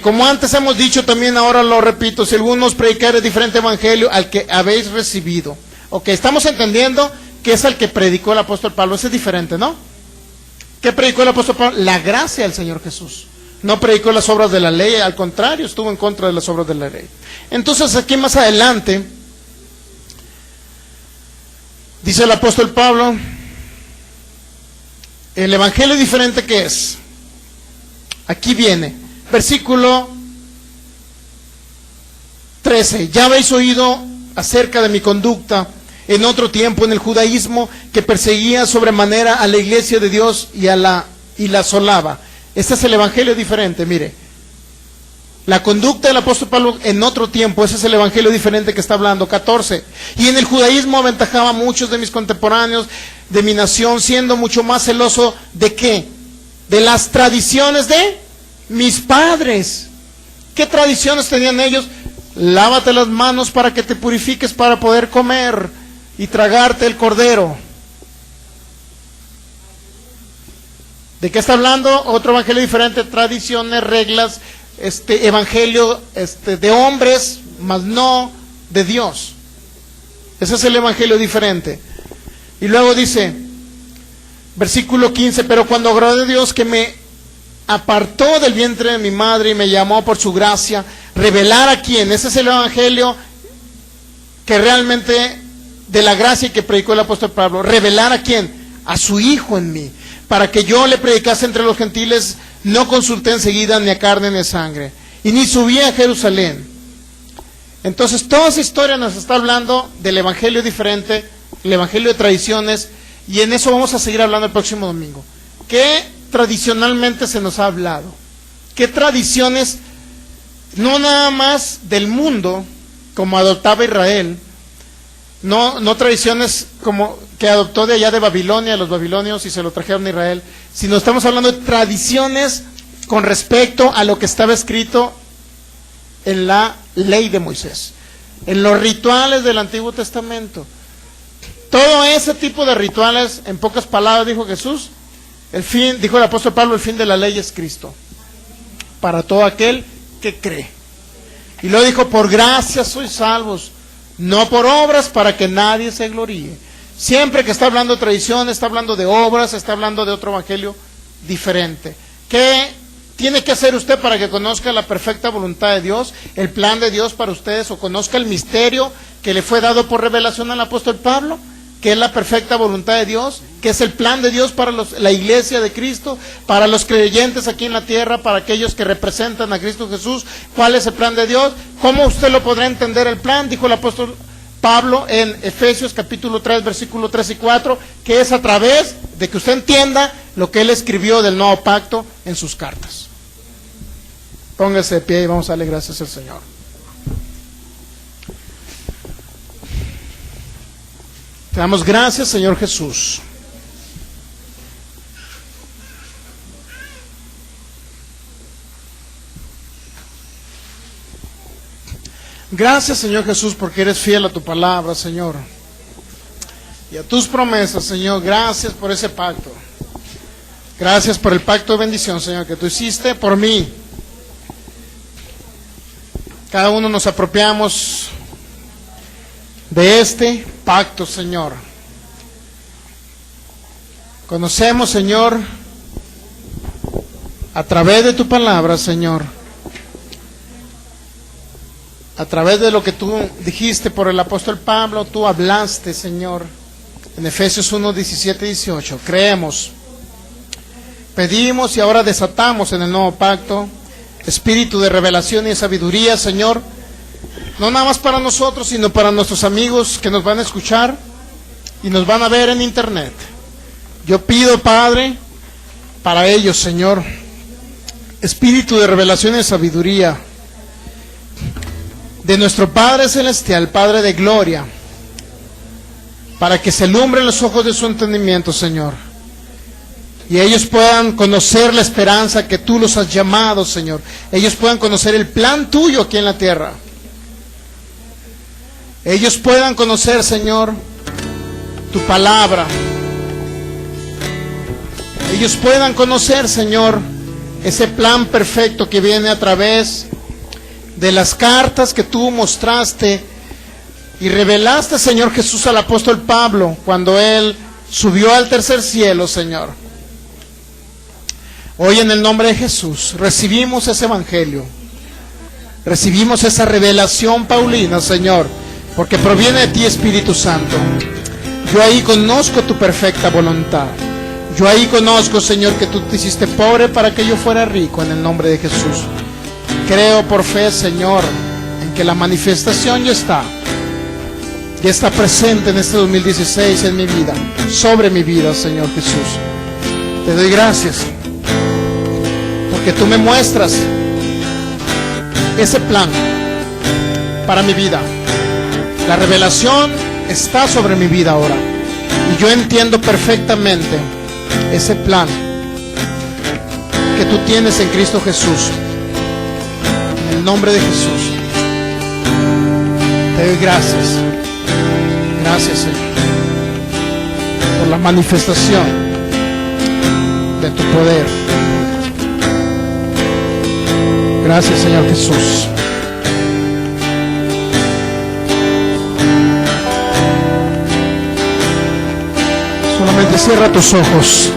Como antes hemos dicho, también ahora lo repito, si alguno os predicare diferente evangelio al que habéis recibido. Ok, estamos entendiendo que es el que predicó el apóstol Pablo. Ese es diferente, ¿no? ¿Qué predicó el apóstol Pablo? La gracia del Señor Jesús. No predicó las obras de la ley, al contrario, estuvo en contra de las obras de la ley. Entonces aquí más adelante, dice el apóstol Pablo, el evangelio diferente que es. Aquí viene, versículo 13. Ya habéis oído acerca de mi conducta en otro tiempo en el judaísmo, que perseguía sobremanera a la iglesia de Dios y la asolaba. Este es el evangelio diferente, mire. La conducta del apóstol Pablo en otro tiempo, ese es el evangelio diferente que está hablando. 14. Y en el judaísmo aventajaba a muchos de mis contemporáneos de mi nación, siendo mucho más celoso ¿de qué? De las tradiciones de mis padres. ¿Qué tradiciones tenían ellos? Lávate las manos para que te purifiques para poder comer y tragarte el cordero. ¿De qué está hablando? Otro evangelio diferente, tradiciones, reglas, evangelio de hombres, mas no de Dios. Ese es el evangelio diferente. Y luego dice, versículo 15, pero cuando agradé a Dios que me apartó del vientre de mi madre y me llamó por su gracia, revelar a quién. Ese es el evangelio que realmente de la gracia que predicó el apóstol Pablo. Revelar a quién, a su Hijo en mí, para que yo le predicase entre los gentiles. No consulté enseguida ni a carne ni a sangre, y ni subí a Jerusalén. Entonces toda esa historia nos está hablando del evangelio diferente, el evangelio de tradiciones, Y en eso vamos a seguir hablando el próximo domingo. ¿Qué tradicionalmente se nos ha hablado? ¿Qué tradiciones, no nada más del mundo, como adoptaba Israel, no tradiciones como que adoptó de allá de Babilonia, los babilonios, y se lo trajeron a Israel, sino estamos hablando de tradiciones con respecto a lo que estaba escrito en la ley de Moisés, en los rituales del Antiguo Testamento. Todo ese tipo de rituales, en pocas palabras dijo Jesús, dijo el apóstol Pablo, el fin de la ley es Cristo, para todo aquel que cree. Y luego dijo, por gracia sois salvos, no por obras, para que nadie se gloríe. Siempre que está hablando de tradición, está hablando de obras, está hablando de otro evangelio diferente. ¿Qué tiene que hacer usted para que conozca la perfecta voluntad de Dios, el plan de Dios para ustedes, o conozca el misterio que le fue dado por revelación al apóstol Pablo, que es la perfecta voluntad de Dios, que es el plan de Dios para la iglesia de Cristo, para los creyentes aquí en la tierra, para aquellos que representan a Cristo Jesús? ¿Cuál es el plan de Dios? ¿Cómo usted lo podrá entender el plan? Dijo el apóstol Pablo en Efesios capítulo 3, versículo 3 y 4, que es a través de que usted entienda lo que él escribió del nuevo pacto en sus cartas. Póngase de pie y vamos a darle gracias al Señor. Te damos gracias, Señor Jesús. Gracias, Señor Jesús, porque eres fiel a tu palabra, Señor, y a tus promesas, Señor. Gracias por ese pacto. Gracias por el pacto de bendición, Señor, que tú hiciste por mí. Cada uno nos apropiamos de este pacto, Señor. Conocemos, Señor, a través de tu palabra, Señor, a través de lo que tú dijiste por el apóstol Pablo, tú hablaste, Señor, en Efesios 1, 17 y 18. Creemos, pedimos y ahora desatamos en el nuevo pacto espíritu de revelación y de sabiduría, Señor, no nada más para nosotros, sino para nuestros amigos que nos van a escuchar y nos van a ver en internet. Yo pido, Padre, para ellos, Señor, espíritu de revelación y de sabiduría de nuestro Padre Celestial, Padre de gloria, para que se alumbren los ojos de su entendimiento, Señor, y ellos puedan conocer la esperanza que tú los has llamado, Señor. Ellos puedan conocer el plan tuyo aquí en la tierra. Ellos puedan conocer, Señor, tu palabra. Ellos puedan conocer, Señor, ese plan perfecto que viene a través de las cartas que tú mostraste y revelaste, Señor Jesús, al apóstol Pablo cuando él subió al tercer cielo, Señor. Hoy en el nombre de Jesús recibimos ese evangelio, recibimos esa revelación paulina, Señor, porque proviene de ti, Espíritu Santo. Yo ahí conozco tu perfecta voluntad. Yo ahí conozco, Señor, que tú te hiciste pobre para que yo fuera rico, en el nombre de Jesús. Creo por fe, Señor, en que la manifestación ya está presente en este 2016 en mi vida, sobre mi vida, Señor Jesús. Te doy gracias porque tú me muestras ese plan para mi vida. La revelación está sobre mi vida ahora y yo entiendo perfectamente ese plan que tú tienes en Cristo Jesús. En el nombre de Jesús te doy gracias. Gracias, Señor, por la manifestación de tu poder. Gracias, Señor Jesús. Solamente cierra tus ojos,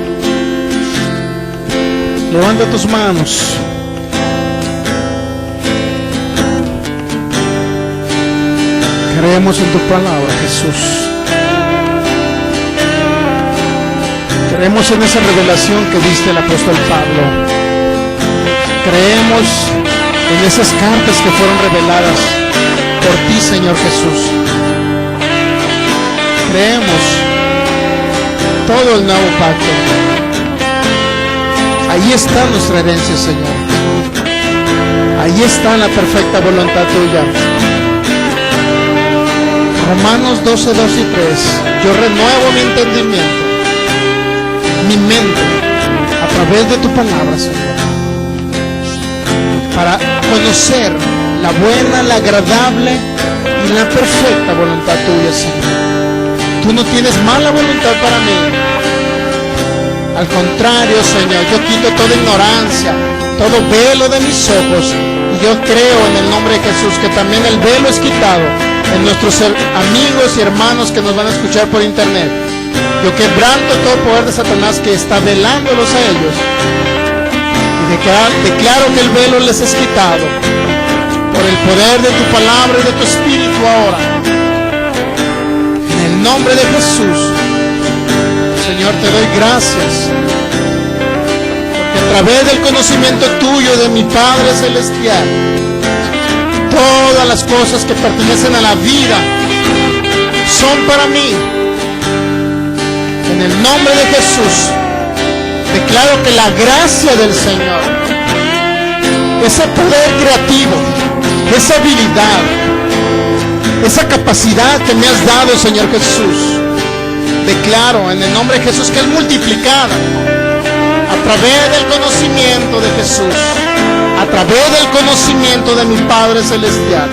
levanta tus manos. Creemos en tu palabra, Jesús. Creemos en esa revelación que diste el apóstol Pablo. Creemos en esas cartas que fueron reveladas por ti, Señor Jesús. Creemos todo el nuevo pacto. Ahí está nuestra herencia, Señor. Ahí está la perfecta voluntad tuya. Romanos 12, 2 y 3. Yo renuevo mi entendimiento, mi mente, a través de tu palabra, Señor, para conocer la buena, la agradable y la perfecta voluntad tuya, Señor. Tú no tienes mala voluntad para mí. Al contrario, Señor, yo quito toda ignorancia, todo velo de mis ojos, y yo creo en el nombre de Jesús que también el velo es quitado en nuestros amigos y hermanos que nos van a escuchar por internet. Yo quebranto todo poder de Satanás que está velándolos a ellos, y declaro que el velo les es quitado por el poder de tu palabra y de tu espíritu ahora. En el nombre de Jesús, Señor, te doy gracias, porque a través del conocimiento tuyo de mi Padre Celestial, todas las cosas que pertenecen a la vida son para mí. En el nombre de Jesús, declaro que la gracia del Señor, ese poder creativo, esa habilidad, esa capacidad que me has dado, Señor Jesús, declaro en el nombre de Jesús que es multiplicada a través del conocimiento de Jesús, a través del conocimiento de mi Padre Celestial.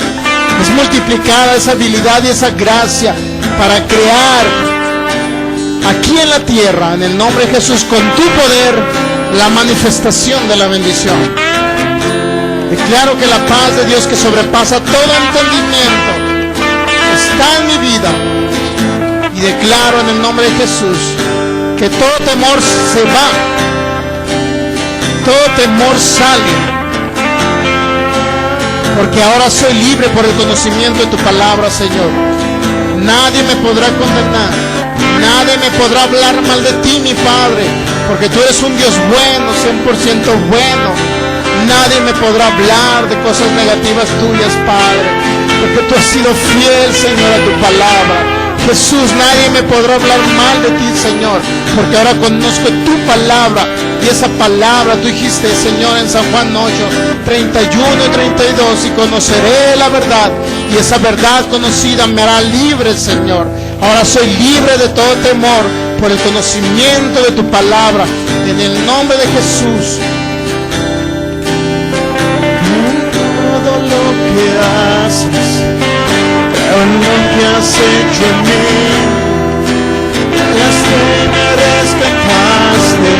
Es multiplicada esa habilidad y esa gracia para crear aquí en la tierra, en el nombre de Jesús, con tu poder, la manifestación de la bendición. Declaro que la paz de Dios que sobrepasa todo entendimiento está en mi vida. Y declaro en el nombre de Jesús que todo temor se va, todo temor sale, porque ahora soy libre por el conocimiento de tu palabra, Señor. Nadie me podrá condenar, nadie me podrá hablar mal de ti, mi Padre, porque tú eres un Dios bueno, 100% bueno. Nadie me podrá hablar de cosas negativas tuyas, Padre, porque tú has sido fiel, Señor, a tu palabra. Jesús, nadie me podrá hablar mal de ti, Señor, porque ahora conozco tu palabra, y esa palabra tú dijiste, Señor, en San Juan 8, 31 y 32, y conoceré la verdad, y esa verdad conocida me hará libre, Señor. Ahora soy libre de todo temor por el conocimiento de tu palabra, en el nombre de Jesús. Todo lo que haces, en lo que has hecho en mí, las teneres capaz de